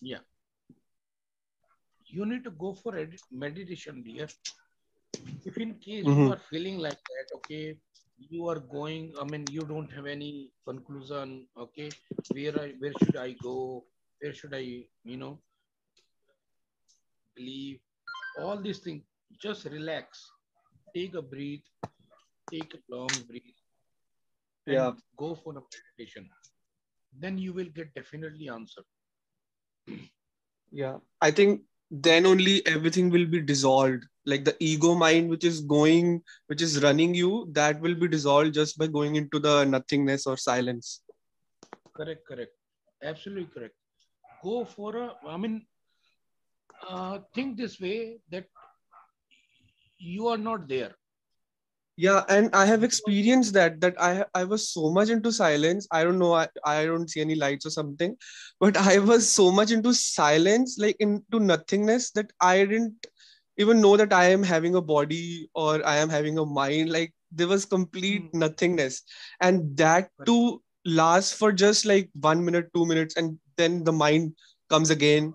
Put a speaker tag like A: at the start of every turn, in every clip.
A: Yeah, you need to go for meditation, dear. If in case you
B: Mm-hmm.
A: are feeling like that, okay, you are going, I mean, you don't have any conclusion, okay, where should I go? Where should I, believe? All these things, just relax, take a breath, take a long breath, and
B: Yeah.
A: go for a meditation. Then you will get definitely answer.
B: Yeah. I think then only everything will be dissolved. Like the ego mind, which is going, which is running you, that will be dissolved just by going into the nothingness or silence.
A: Correct, correct, absolutely correct. Go for a, I mean, think this way that you are not there.
B: Yeah, and I have
A: You are,
B: experienced that I was so much into silence. I don't know, I don't see any lights or something, but I was so much into silence, like into nothingness, that I didn't even know that I am having a body or I am having a mind. Like there was complete
A: hmm,
B: nothingness, and that
A: correct.
B: too lasts for just like 1 minute, 2 minutes, and then the mind comes again,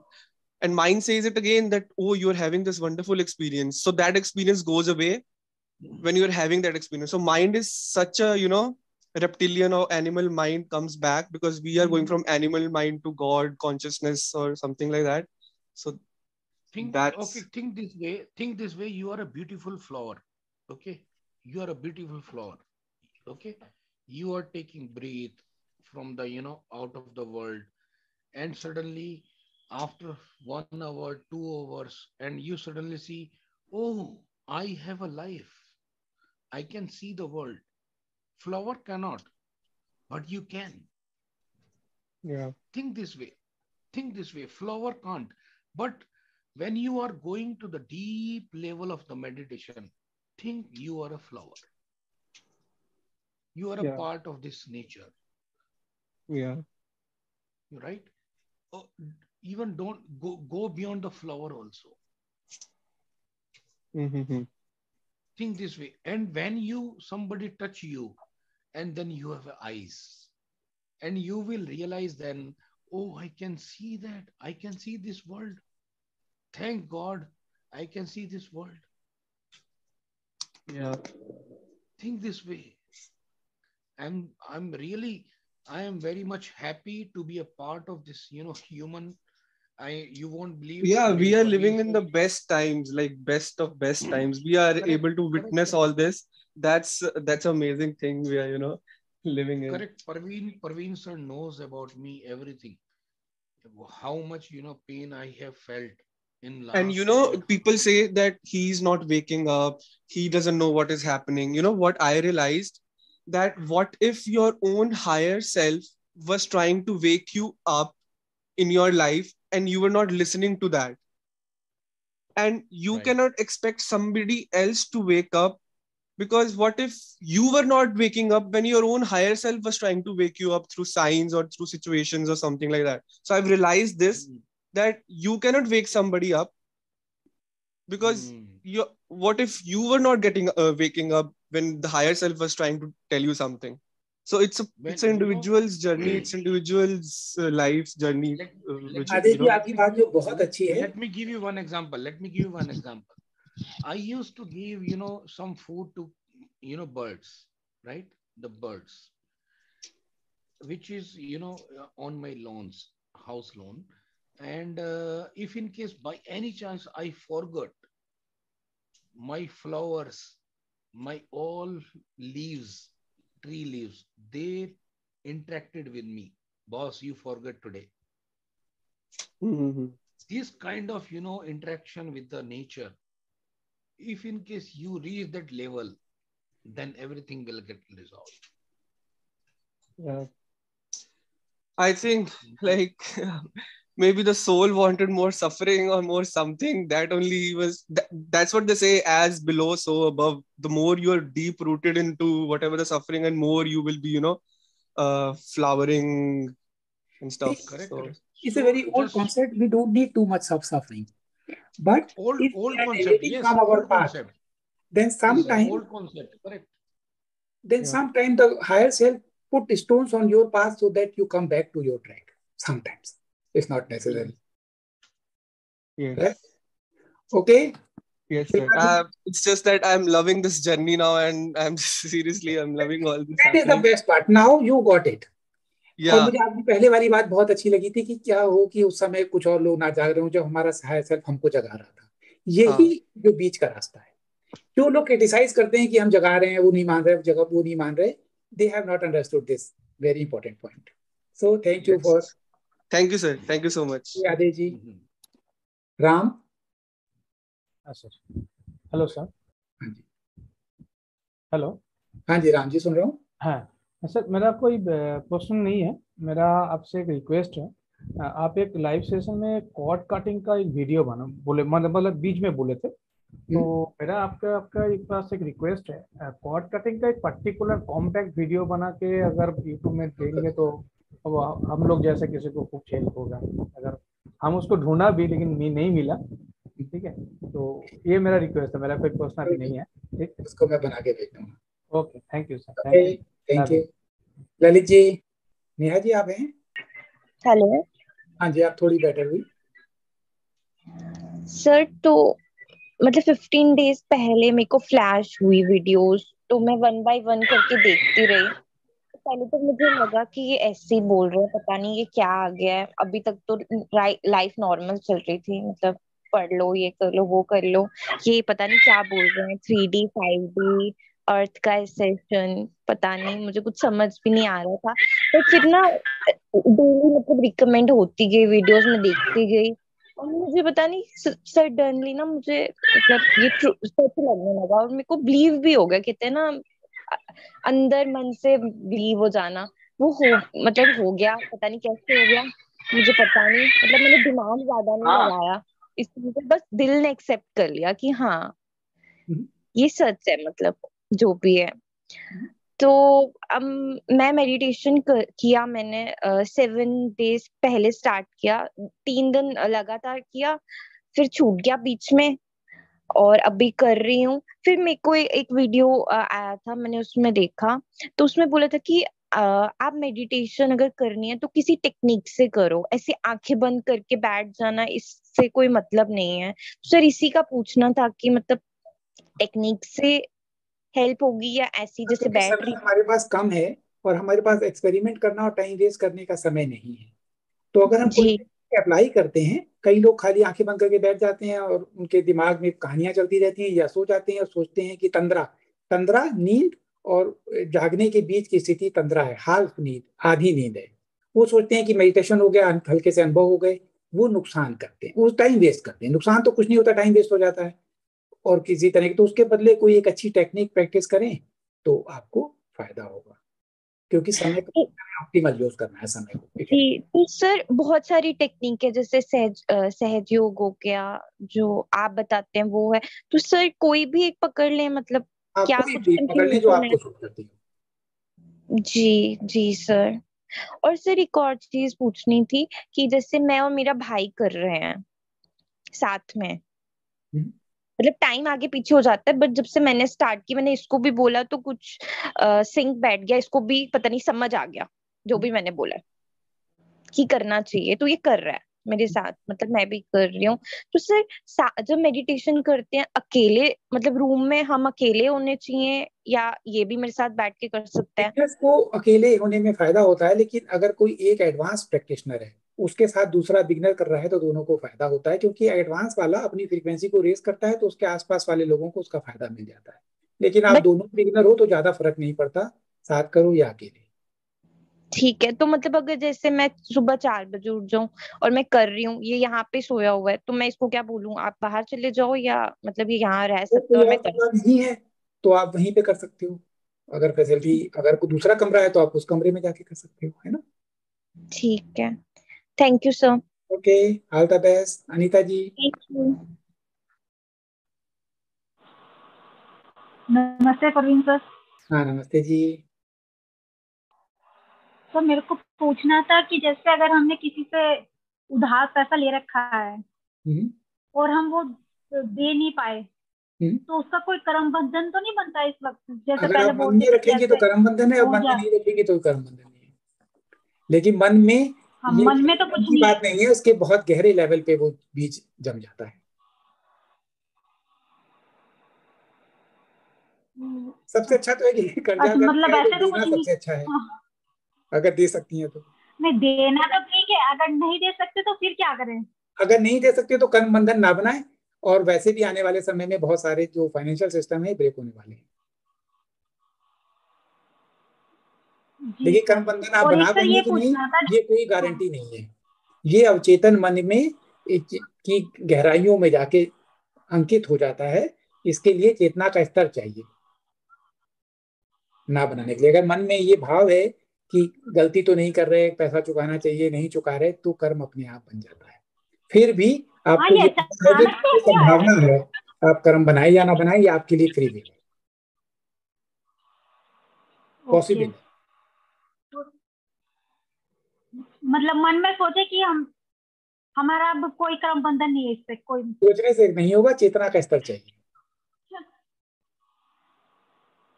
B: and mind says it again that, oh, you're having this wonderful experience. So that experience goes away when you're having that experience. So mind is such a, reptilian or animal mind comes back, because we are going
A: Mhm.
B: from animal mind to God consciousness or something like that. So
A: Okay,
B: that's.
A: think this way, you are a beautiful flower. Okay, you are a beautiful flower. Okay, you are taking breath from the, out of the world, and suddenly after 1 hour, 2 hours, and you suddenly see, oh, I have a life, I can see the world. Flower cannot, but you can.
B: Yeah.
A: Think this way. Think this way. Flower can't. But when you are going to the deep level of the meditation, think you are a flower. You are a
B: Yeah.
A: part of this nature,
B: Yeah.
A: right? Oh, even don't go beyond the flower also.
B: Mm-hmm.
A: Think this way. And when you somebody touch you, and then you have eyes, and you will realize then, oh, I can see that. I can see this world. Thank God, I can see this world.
B: Yeah.
A: Think this way. I'm really, I am very much happy to be a part of this, human. You won't believe,
B: Yeah, we
A: today
B: are
A: Parveen
B: living in
A: sir.
B: the best times, like best of best times. We are
A: Correct,
B: able to
A: correct,
B: witness
A: correct,
B: all this. That's amazing thing we are, living in.
A: correct. Parveen sir knows about me everything. How much, pain I have felt in
B: And
A: last
B: people
A: 40
B: say
A: years.
B: that he's not waking up, he doesn't know what is happening. You know what I realized? That what if your own higher self was trying to wake you up in your life and you were not listening to that? And you
A: Right.
B: cannot expect somebody else to wake up, because what if you were not waking up when your own higher self was trying to wake you up through signs or through situations or something like that? So I've realized this,
A: Hmm.
B: that you cannot wake somebody up, because
A: Hmm.
B: what if you were not getting waking up when the higher self was trying to tell you something? So it's
A: When
B: an individual's journey, it's individual's life's journey,
A: let let
B: which
A: me
C: Aditya ji
A: let
C: आपकी
A: me
C: बात
A: give
C: जो बहुत अच्छी है.
A: let me give you one example. Let me give you one example. I used to give, some food to, birds, right? The birds, which is, on my loans, house loan. And if in case by any chance I forgot my flowers, my all leaves, tree leaves, they interacted with me. Boss, you forgot today.
B: Mhm.
A: This kind of, interaction with the nature, if in case you reach that level, then everything will get resolved.
B: Yeah. I think, like, maybe the soul wanted more suffering or more something, that only was that's what they say, as below so above. The more you're deep rooted into whatever the suffering, and more you will be, flowering and
C: See,
B: stuff.
A: Correct,
B: So
A: correct.
C: it's a
A: So
C: very old
A: just
C: concept. We don't need too much of suffering. But if we
A: old
C: are
A: concept,
C: deviating
A: yes,
C: from our
A: old
C: path,
A: concept.
C: then
A: This is an
C: sometime,
A: old concept. Correct.
C: then
B: yeah.
C: sometime the higher self put stones on your path so that you come back to your track. Sometimes it's not
A: Yeah.
C: necessary.
B: Yes.
C: Okay.
B: Yes, sir. It's just that I'm loving this journey now, and I'm loving all this
C: That is the
B: happening.
C: best part. Now you got it. और
B: Yeah.
C: मुझे आपकी पहले वाली बात बहुत अच्छी लगी थी कि क्या हो कि उस समय कुछ और लोग ना जाग रहे हो, जब हमारा हायर सेल्फ हमको जगा रहा था। यही जो बीच का रास्ता है। जो लोग क्रिटिसाइज करते हैं कि हम जगा रहे हैं, वो नहीं मान रहे, वो नहीं मान रहे, they have not understood this very important point. So thank you for.
B: Thank you, sir. Thank you so much.
C: Aadesh ji. Ram.
D: Sir hello sir.
C: हाँ जी।
D: हेलो।
C: हाँ जी राम जी सुन रहा हूँ।
D: हाँ सर, मेरा कोई प्रश्न नहीं है, मेरा आपसे एक रिक्वेस्ट है। आप एक लाइव सेशन में कॉर्ड कटिंग का एक वीडियो बना बोले, मतलब बीच में बोले थे, तो मेरा आपका एक पास एक रिक्वेस्ट है, कॉर्ड कटिंग का एक पर्टिकुलर कॉम्पैक्ट वीडियो बना के अगर यूट्यूब में देंगे तो अब हम लोग जैसे किसी को खूब हेल्प होगा। अगर हम उसको ढूंढा भी लेकिन नहीं मिला, ठीक है, तो ये मेरा रिक्वेस्ट है, मेरा कोई प्रश्न अभी नहीं है। ठीक,
C: उसको मैं बना के भेज दूंगा।
D: Okay, thank you sir.
C: Thank you. Lalit ji. Neha ji आप हैं?
E: हेलो।
C: हाँ जी, आप थोड़ी बेटर हुई
E: सर। तो मतलब 15 डेज पहले मेरे को फ्लैश हुई वीडियोस, तो मैं 1 बाय 1 करके देखती रही। पहले तो मुझे लगा कि ये ऐसे ही बोल रहे हैं, पता नहीं ये क्या आ गया है। अभी तक तो लाइफ नॉर्मल चल रही थी, मतलब पढ़ लो, ये कर लो, वो कर लो, ये पता नहीं क्या बोल रहे हैं, 3D 5D अर्थ का सेशन, पता नहीं, मुझे कुछ समझ भी नहीं आ रहा था। तो फिर ना डेली मतलब रिकमेंड होती गई वीडियोस, में देखती गई, और मुझे पता नहीं सडनली ना मुझे मतलब ये सच लगने लगा, और मेरे को बिलीव भी हो गया। कहते हैं ना अंदर मन से बिलीव हो जाना, वो हो मतलब हो गया, पता नहीं कैसे हो गया, मुझे पता नहीं, मतलब मैंने दिमाग ज्यादा नहीं लगाया इसमें, तो बस दिल ने एक्सेप्ट कर लिया कि हाँ ये सच है, मतलब जो भी है। तो अब मैं मेडिटेशन किया, मैंने 7 डेज पहले स्टार्ट किया, 3 दिन लगातार किया, फिर छूट गया बीच में, और अभी कर रही हूँ। फिर मेरे को एक वीडियो आया था, मैंने उसमें देखा, तो उसमें बोला था कि आप मेडिटेशन अगर करनी है तो किसी टेक्निक से करो, ऐसे आंखें बंद करके बैठ जाना इससे कोई मतलब नहीं है। सर इसी का पूछना था कि मतलब टेक्निक से हेल्प होगी या ऐसी जैसे बैठ रही।
C: हमारे पास कम है और हमारे पास एक्सपेरिमेंट करना और टाइम वेस्ट करने का समय नहीं है, तो अगर हम कोई अप्लाई करते हैं, कई लोग खाली आंखें बंद करके बैठ जाते हैं और उनके दिमाग में कहानियां चलती रहती हैं, या सो जाते हैं और सोचते हैं कि तंद्रा नींद और जागने के बीच की स्थिति तंद्रा है, हाल्फ नींद, आधी नींद है। वो सोचते हैं कि मेडिटेशन हो गया, हल्के से अनुभव हो गए, वो नुकसान करते हैं, वो टाइम वेस्ट करते हैं। नुकसान तो कुछ नहीं होता, टाइम वेस्ट हो जाता है और किसी तरह की, तो उसके बदले कोई एक अच्छी टेक्निक प्रैक्टिस करें तो आपको फायदा होगा, क्योंकि समय को ऑप्टिमल यूज करना है समय को।
E: जी, तो सर बहुत सारी टेक्निक है, जैसे सहज योग हो गया, जो आप बताते हैं वो है, तो सर कोई भी एक पकड़ लें, मतलब क्या कुछ
C: पकड़ लें जो आपको सूट करती हो।
E: जी जी सर। और सर एक और चीज पूछनी थी कि जैसे मैं और मेरा भाई कर रहे हैं साथ में, मतलब टाइम आगे पीछे हो जाता है, बट जब से मैंने स्टार्ट की, मैंने इसको भी बोला तो कुछ सिंक बैठ गया, इसको भी पता नहीं समझ आ गया जो भी मैंने बोला कि करना चाहिए, तो ये कर रहा है मेरे साथ, मतलब मैं भी कर रही हूँ। तो सर जब मेडिटेशन करते हैं अकेले, मतलब रूम में हम अकेले होने चाहिए, या ये भी मेरे साथ बैठ के कर सकते हैं?
C: को अकेले होने में फायदा होता है, लेकिन अगर कोई एक एडवांस प्रैक्टिशनर है, उसके साथ दूसरा बिगनर कर रहा है, तो दोनों को फायदा होता है, क्योंकि एडवांस वाला अपनी फ्रीक्वेंसी को रेस करता है तो उसके आसपास वाले लोगों को उसका फायदा मिल जाता है। लेकिन आप दोनों बिगनर हो तो ज्यादा फर्क नहीं पड़ता, साथ करो या अकेले।
E: ठीक है, तो मतलब अगर जैसे मैं सुबह 4 बजे उठ जाऊं और मैं कर रही हूँ, ये यहाँ पे सोया हुआ है, तो मैं इसको क्या बोलूं, आप बाहर चले जाओ, या मतलब ये यहाँ रह सकता है और मैं कर
C: नहीं है तो आप वहीं पे कर सकते हो। अगर फैसिलिटी, अगर कोई दूसरा कमरा है तो आप उस कमरे में जाके कर सकते हो, है ना।
E: ठीक है, thank you sir.
C: Okay, all the best. Anita ji.
E: Thank you.
F: नमस्ते प्रवीण सर।
C: हाँ नमस्ते जी।
F: तो मेरे को पूछना था कि जैसे अगर हमने किसी से उधार पैसा ले रखा है और हम वो दे नहीं पाए, तो उसका कोई कर्म बंधन तो नहीं बनता इस वक्त? जैसे
C: अगर
F: पहले
C: आप मन में रखेंगे तो कर्म बंधन है, और मन में नहीं रखेंगे तो कर्म बंधन नहीं है। लेकिन मन में
F: हाँ,
C: ये
F: मन में तो कुछ
C: की
F: नहीं।
C: बात नहीं है, उसके बहुत गहरे लेवल पे वो बीज जम जाता है। सबसे अच्छा तो है कि कर्जा
F: अच्छा,
C: अगर
F: मतलब
C: दिया है तो
F: ऐसे तो
C: देना
F: कुछ नहीं।
C: सबसे अच्छा है,
F: हाँ,
C: अगर दे सकती हैं तो।
F: नहीं देना तो ठीक है, अगर नहीं दे सकते तो फिर क्या करें?
C: अगर नहीं दे सकते तो कर्म बंधन ना बनाए, और वैसे भी आने वाले समय में बहुत सारे जो फाइनेंशियल सिस्टम है ब्रेक होने वाले हैं।
F: जी
C: देखिए, कर्म
F: सर।
C: बंधन आप
F: और एक
C: बना
F: सर
C: देंगे
F: ये
C: कि नहीं,
F: पूछना था।
C: ये कोई
F: हाँ,
C: गारंटी नहीं है। ये अवचेतन मन में की गहराइयों में जाके अंकित हो जाता है। इसके लिए चेतना का स्तर चाहिए ना बनाने के लिए। अगर मन में ये भाव है कि गलती तो नहीं कर रहे, पैसा चुकाना चाहिए, नहीं चुका रहे, तो कर्म अपने आप बन जाता है। फिर भी
F: हाँ,
C: आपको
F: ये
C: ये पता है कि
F: अचानक तो नहीं आया
C: संभावना
F: है।
C: है, आप कर्म बनाए या ना बनाए, ये आपके लिए फ्री विल है,
F: ओके।
C: पॉसिबल है।
F: मतलब मन में सोचे कि हमारा अब कोई कर्म बंधन नहीं है, इस पे कोई।
C: सोचने से नहीं होगा, चेतना का स्तर चाहिए।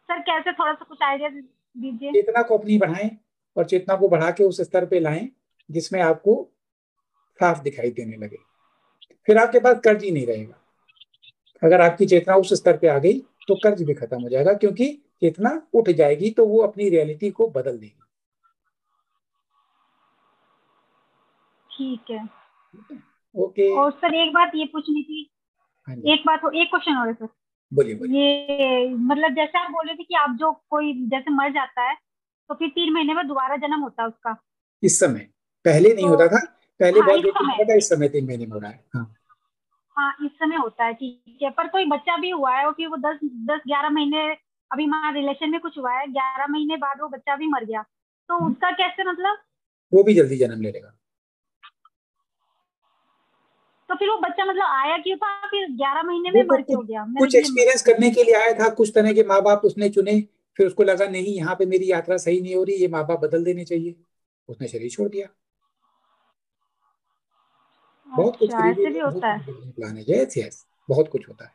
F: सर कैसे, थोड़ा सा कुछ आइडिया दीजिए।
C: चेतना को अपनी बढ़ाएं, और चेतना को बढ़ा के उस स्तर पे लाएं जिसमें आपको साफ दिखाई देने लगे। फिर आपके पास कर्ज ही नहीं रहेगा। अगर आपकी चेतना उस स्तर पे आ गई तो कर्ज भी खत्म हो जाएगा, क्योंकि चेतना उठ जाएगी तो वो अपनी रियलिटी को बदल देगी।
F: ठीक है।
C: ओके।
F: और सर एक बात ये पूछनी थी।
C: हाँ जी,
F: एक क्वेश्चन और है सर।
C: बोलिए बोलिए।
F: ये मतलब जैसे आप बोल रहे थे कि आप जो कोई जैसे मर जाता है तो फिर 3 महीने में दोबारा जन्म होता है उसका।
C: इस समय, पहले नहीं
F: तो
C: होता था, पहले
F: हाँ,
C: बहुत
F: इस
C: देर तक
F: समय।
C: होता था, इस समय 3 महीने में हो रहा है। हाँ,
F: हाँ, इस समय होता है, ठीक है। पर कोई बच्चा भी हुआ है और फिर वो 10-11 महीने, अभी हमारे रिलेशन में कुछ हुआ है, 11 महीने बाद वो बच्चा भी मर गया, तो उसका कैसे मतलब?
C: वो भी जल्दी जन्म ले लेगा।
F: तो फिर वो बच्चा मतलब आया क्यों था, फिर 11 महीने में
C: वो
F: मर
C: कुछ
F: क्यों गया? मेरे
C: कुछ
F: लिए
C: एक्सपीरियंस करने के लिए आया था, कुछ तरह के माँ बाप उसने चुने, फिर उसको लगा नहीं, यहाँ पे मेरी यात्रा सही नहीं हो रही, ये माँ बाप बदल देने चाहिए, उसने शरीर छोड़ दिया। बहुत कुछ
F: अच्छा, ऐसे
C: फ्री
F: भी
C: बहुत
F: होता है।
C: कुछ प्लान है। यस यस, बहुत कुछ होता है।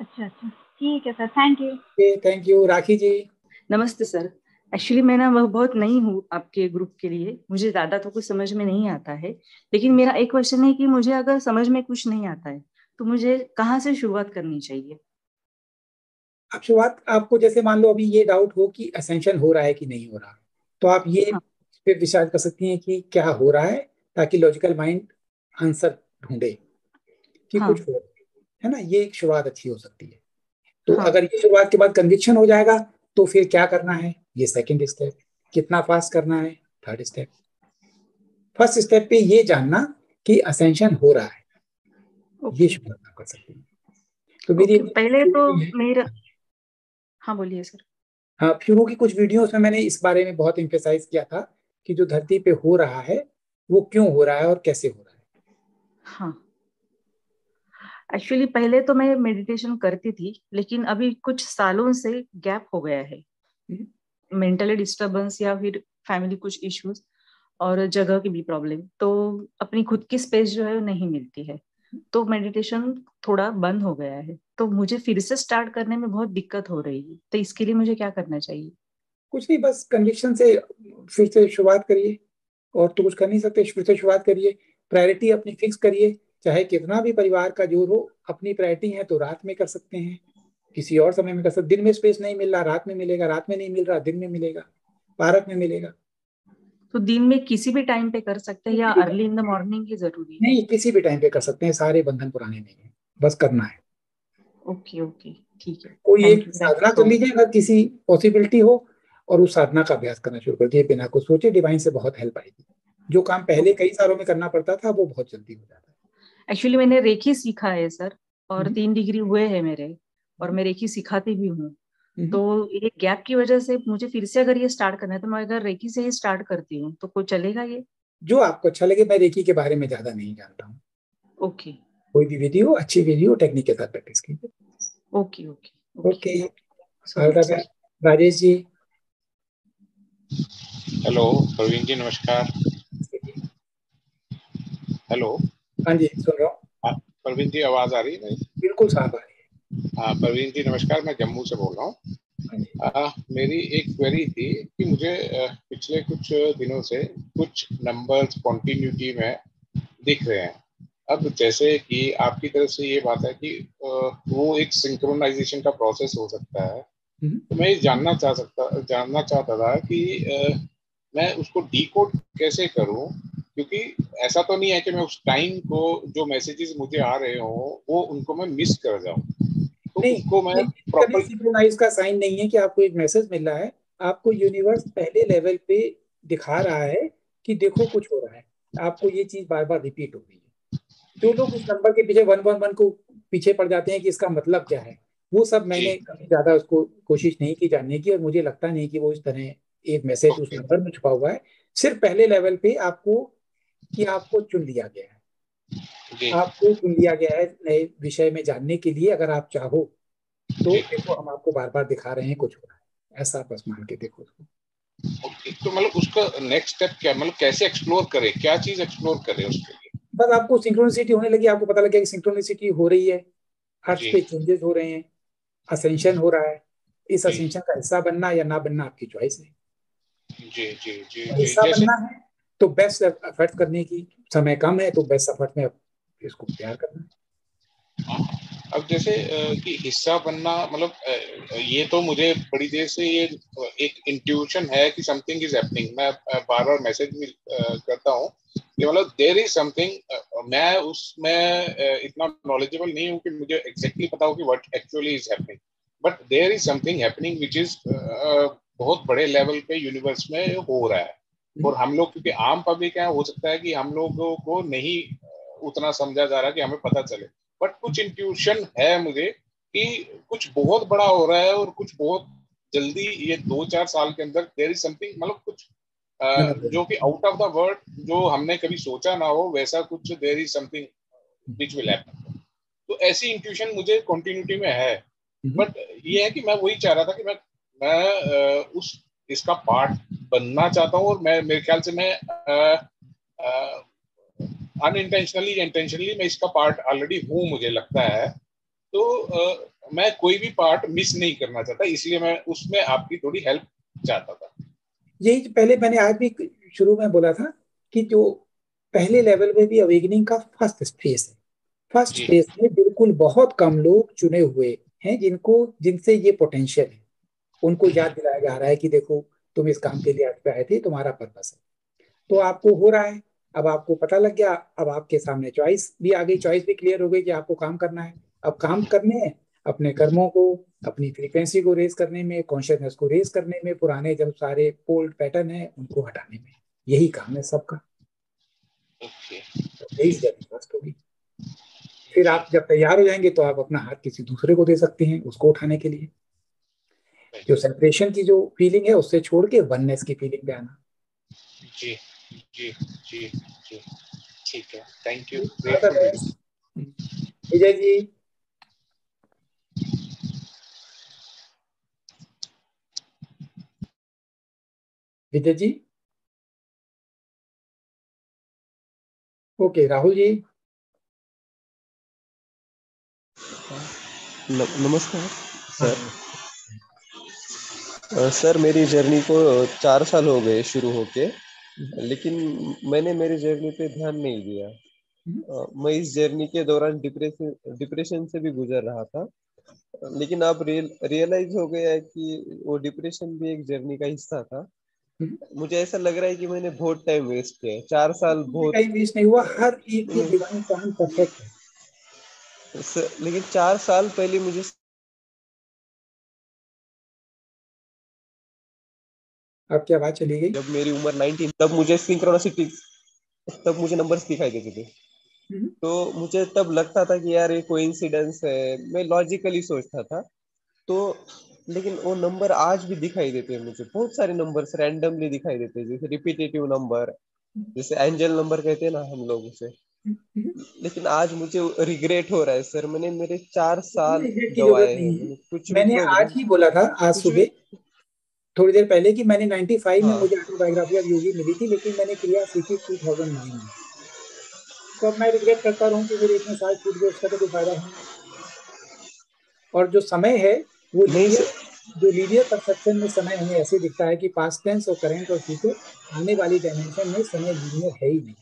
F: अच्छा अच्छा, ठीक है sir, thank you.
C: Thank you. Rakhi ji.
G: नमस्ते सर। एक्चुअली मैं ना वह बहुत नई हूँ आपके ग्रुप के लिए, मुझे ज्यादा तो कुछ समझ में नहीं आता है, लेकिन मेरा एक क्वेश्चन है कि मुझे अगर समझ में कुछ नहीं आता है तो मुझे कहाँ से शुरुआत करनी चाहिए?
C: आप शुरुआत, आपको जैसे मान लो अभी ये डाउट हो कि असेंशन हो रहा है कि नहीं हो रहा, तो आप ये
G: हाँ
C: पे विचार कर सकती हैं कि क्या हो रहा है, ताकि लॉजिकल माइंड आंसर ढूंढे कि
G: हाँ
C: कुछ हो, है ना। ये एक शुरुआत अच्छी हो सकती है। तो
G: हाँ।
C: अगर ये शुरुआत के बाद कन्विक्शन हो जाएगा तो फिर क्या करना है, ये सेकंड स्टेप। कितना फास्ट करना है, थर्ड स्टेप। फर्स्ट स्टेप पे ये जानना कि असेंशन हो रहा है, ये
G: ओके
C: शुरुआत आप कर सकते हैं। तो मेरी
G: ओके। पहले तो
C: है,
G: मेरा, हाँ बोलिए सर।
C: हाँ, शुरू की कुछ वीडियोस में मैंने इस बारे में बहुत एम्फेसाइज किया था कि जो धरती पे हो रहा है वो क्यों हो रहा है और कैसे हो रहा है।
G: हाँ, एक्चुअली पहले तो मैं मेडिटेशन करती थी, लेकिन अभी कुछ सालों से गैप हो गया है। मेंटली डिस्टरबेंस या फिर फैमिली कुछ इश्यूज और जगह की भी प्रॉब्लम, तो अपनी खुद की स्पेस जो है वो नहीं मिलती है, तो मेडिटेशन थोड़ा बंद हो गया है। तो मुझे फिर से स्टार्ट करने में बहुत दिक्कत हो रही है, तो इसके लिए मुझे क्या करना चाहिए?
C: कुछ नहीं, बस कन्विक्शन से फिर से शुरुआत करिए, और तो कुछ कर नहीं सकते। फिर से शुरुआत करिए, प्रायोरिटी अपनी फिक्स करिए। चाहे कितना भी परिवार का जोर हो, अपनी प्रायोरिटी है तो रात में कर सकते हैं, किसी और समय में कर सकते। दिन में स्पेस नहीं मिल रहा, रात में मिलेगा, रात में नहीं मिल रहा, दिन में मिलेगा, पार्क में मिलेगा।
G: तो दिन में किसी भी टाइम पे कर सकते हैं या
C: किसी भी
G: अर्ली इन द मॉर्निंग ही जरूरी है?
C: नहीं, किसी भी टाइम पे कर सकते हैं, सारे बंधन पुराने नहीं है, बस करना है।
G: ओके ओके, ठीक है।
C: कोई एक
G: थैंक यू
C: साधना
G: सो
C: कर
G: मच।
C: लीजिए अगर किसी पॉसिबिलिटी हो, और उस साधना का अभ्यास करना शुरू कर दिए बिना कुछ सोचे, डिवाइन से बहुत हेल्प आएगी। जो काम पहले कई सालों में करना पड़ता था वो बहुत जल्दी हो जाता
G: एक्चुअली मैंने रेखी सीखा है सर, और
C: है।
G: 3 डिग्री हुए हैं मेरे, और मैं रेखी सिखाती भी हूँ।
C: हम्म।
G: तो ये गैप की वजह से मुझे फिर से अगर ये स्टार्ट करना है तो मैं अगर रेखी से ही स्टार्ट करती हूँ तो कोई चलेगा ये?
C: जो आपको अच्छा लगे। मैं रेकी के बारे में ज्यादा नहीं जानता हूँ।
G: ओके
C: कोई भी विधि हो, अच्छी विधि हो, टेक्निक के साथ प्रैक्टिस कीजिए।
G: Okay okay
C: okay,
G: okay, so
C: all the
G: much sir.
C: Best. Rajesh ji.
H: Hello Praveen ji, नमस्कार। हेलो।
C: हाँ जी, सुन रहा हूँ।
H: प्रवीण जी, आवाज आ रही है मेरी?
C: बिल्कुल साफ आ रही है।
H: हाँ प्रवीण जी नमस्कार, मैं जम्मू से बोल रहा हूँ। मेरी एक क्वेरी थी कि मुझे पिछले कुछ दिनों से कुछ नंबर्स कॉन्टिन्यूटी में दिख रहे हैं। अब जैसे कि आपकी तरफ से ये बात है कि वो एक सिंक्रोनाइजेशन का प्रोसेस हो सकता है, तो मैं जानना चाहता था कि मैं उसको डीकोड कैसे करूं, क्योंकि ऐसा तो नहीं है कि मैं उस टाइम को जो मैसेजेस मुझे आ रहे हो वो उनको मैं मिस कर जाऊं, तो
C: नहीं,
H: उसको मैं
C: कभी सिंक्रोनाइज का साइन नहीं है कि आपको एक मैसेज मिल रहा है। आपको यूनिवर्स पहले लेवल पे दिखा रहा है कि देखो कुछ हो रहा है, आपको ये चीज बार बार रिपीट हो रही है। जो लोग उस नंबर के पीछे 111 को पीछे पड़ जाते हैं कि इसका मतलब क्या है, वो सब मैंने कभी ज्यादा उसको कोशिश नहीं की जानने की, और मुझे लगता नहीं कि वो इस तरह एक मैसेज उस नंबर में छुपा हुआ है। सिर्फ पहले लेवल पे आपको चुन लिया गया है, आपको चुन लिया गया है नए विषय में जानने के लिए। अगर आप चाहो तो देखो, हम आपको बार बार दिखा रहे हैं कुछ हो रहा है, ऐसा बस मान के देखो उसको।
H: तो मतलब उसका नेक्स्ट स्टेप क्या, मतलब कैसे एक्सप्लोर करें, क्या चीज एक्सप्लोर करें उसके लिए?
C: बस आपको सिंक्रोनिसिटी होने लगी, आपको पता लग गया कि सिंक्रोनिसिटी हो रही है, अर्थ पे चेंजेस हो रहे हैं, असेंशन हो रहा है। इस असेंशन का हिस्सा बनना या ना बनना आपकी चॉइस है।
H: जी जी जी
C: हिस्सा बनना है तो बेस्ट एफर्ट करने की, समय कम है तो बेस्ट एफर्ट में इसको प्यार करना है।
H: अब जैसे कि हिस्सा बनना, मतलब ये तो मुझे बड़ी देर से ये एक इंट्यूशन है कि समथिंग इज हैपनिंग। मैं बार बार मैसेज भी करता हूँ कि मतलब देयर इज समथिंग। मैं उसमें इतना नॉलेजेबल नहीं हूँ कि मुझे एग्जैक्टली पता हो कि what actually is happening, but there is something happening which is बहुत बड़े लेवल पे यूनिवर्स में हो रहा है। और हम लोग क्योंकि आम पब्लिक है, हो सकता है कि हम लोगों को नहीं उतना समझा जा रहा कि हमें पता चले, बट कुछ इंट्यूशन है मुझे कि कुछ बहुत बड़ा हो रहा है और कुछ बहुत जल्दी, ये 2-4 साल के अंदर देयर इज समथिंग, मतलब कुछ जो कि आउट ऑफ द वर्ल्ड, जो हमने कभी सोचा ना हो वैसा कुछ, there is something which will happen. तो ऐसी इंट्यूशन मुझे कंटिन्यूटी में है, बट ये है कि मैं वही चाह रहा था कि मैं उस इसका पार्ट बनना चाहता हूँ, और मैं मेरे ख्याल से मैं अनइंटेंशनली इंटेंशनली मैं इसका पार्ट ऑलरेडी हूँ, मुझे लगता है। तो मैं कोई भी पार्ट मिस नहीं करना चाहता, इसलिए मैं उसमें आपकी थोड़ी हेल्प चाहता था।
C: यही पहले मैंने आज भी शुरू में बोला था कि जो पहले लेवल में भी अवेकनिंग का फर्स्ट फेस है, फर्स्ट फेस में बिल्कुल बहुत कम लोग चुने हुए हैं जिनसे ये पोटेंशियल है, उनको याद दिलाया जा रहा है कि देखो तुम इस काम के लिए आज आए थे, तुम्हारा पर्पस है। तो आपको हो रहा है, अब आपको पता लग गया, अब आपके सामने चॉइस भी आ गई, चॉइस भी क्लियर हो गई कि आपको काम करना है। अब काम करने हैं अपने कर्मों को, अपनी फ्रीक्वेंसी को रेज करने में, कॉन्शियसनेस को रेज करने में, पुराने जब सारे ओल्ड पैटर्न है उनको हटाने में, यही काम है सबका। यही जर्नी फर्स्ट होगी। फिर आप जब तैयार हो जाएंगे तो आप अपना हाथ किसी दूसरे को दे सकते हैं उसको उठाने के लिए। जो सेपरेशन की जो फीलिंग है उससे छोड़ के वननेस की फीलिंग पे आना।
H: जी जी जी जी, ठीक है, thank you.
C: Vijay ji, Vijay ji, okay. Rahul ji,
B: नमस्कार सर। सर मेरी जर्नी को 4 साल हो गए शुरू होके, लेकिन मैंने मेरी जर्नी पे ध्यान नहीं दिया। मैं इस जर्नी के दौरान डिप्रेशन से भी गुजर रहा था, लेकिन अब रियलाइज हो गया है कि वो डिप्रेशन भी एक जर्नी का हिस्सा था। मुझे ऐसा लग रहा है कि मैंने बहुत टाइम वेस्ट किया है, 4 साल बहुत
C: टाइम वेस्ट नहीं हुआ, हर एक की डिवाइन प्लान परफेक्ट है।
B: लेकिन 4 साल पहले मुझे,
C: आपकी आवाज चली गई।
B: जब मेरी उम्र 19, तब मुझे सिंक्रोनिसिटी, तब मुझे नंबर्स दिखाई देते थे। तो मुझे तब लगता था कि यार ये कोइंसिडेंस है, मैं लॉजिकली सोचता था। तो लेकिन वो नंबर आज भी दिखाई देते हैं मुझे, बहुत सारे नंबर्स रैंडमली दिखाई देते हैं, जैसे रिपीटेटिव नंबर, जैसे एंजल नंबर कहते हैं ना हम लोग उसे। लेकिन आज मुझे रिग्रेट हो रहा है सर, मैंने मेरे 4 साल गवाए हैं। कुछ
C: मैंने आज ही बोला था, आज सुबह थोड़ी देर पहले, कि मैंने 95 में मुझे ऑटोबायोग्राफी ऑफ योगी मिली थी, लेकिन मैंने क्रिया सीखी 2009 में। तो अब मैं रिग्रेट करता रहूं कि मेरे इतने साल छूट गए, उसका तो कोई फायदा है। और जो समय है वो लीनियर जो लीनियर परसेप्शन में समय हमें ऐसे दिखता है कि पास्ट टेंस और करंट और फ्यूचर, आने वाली डायमेंशन में समय लीनियर है ही नहीं,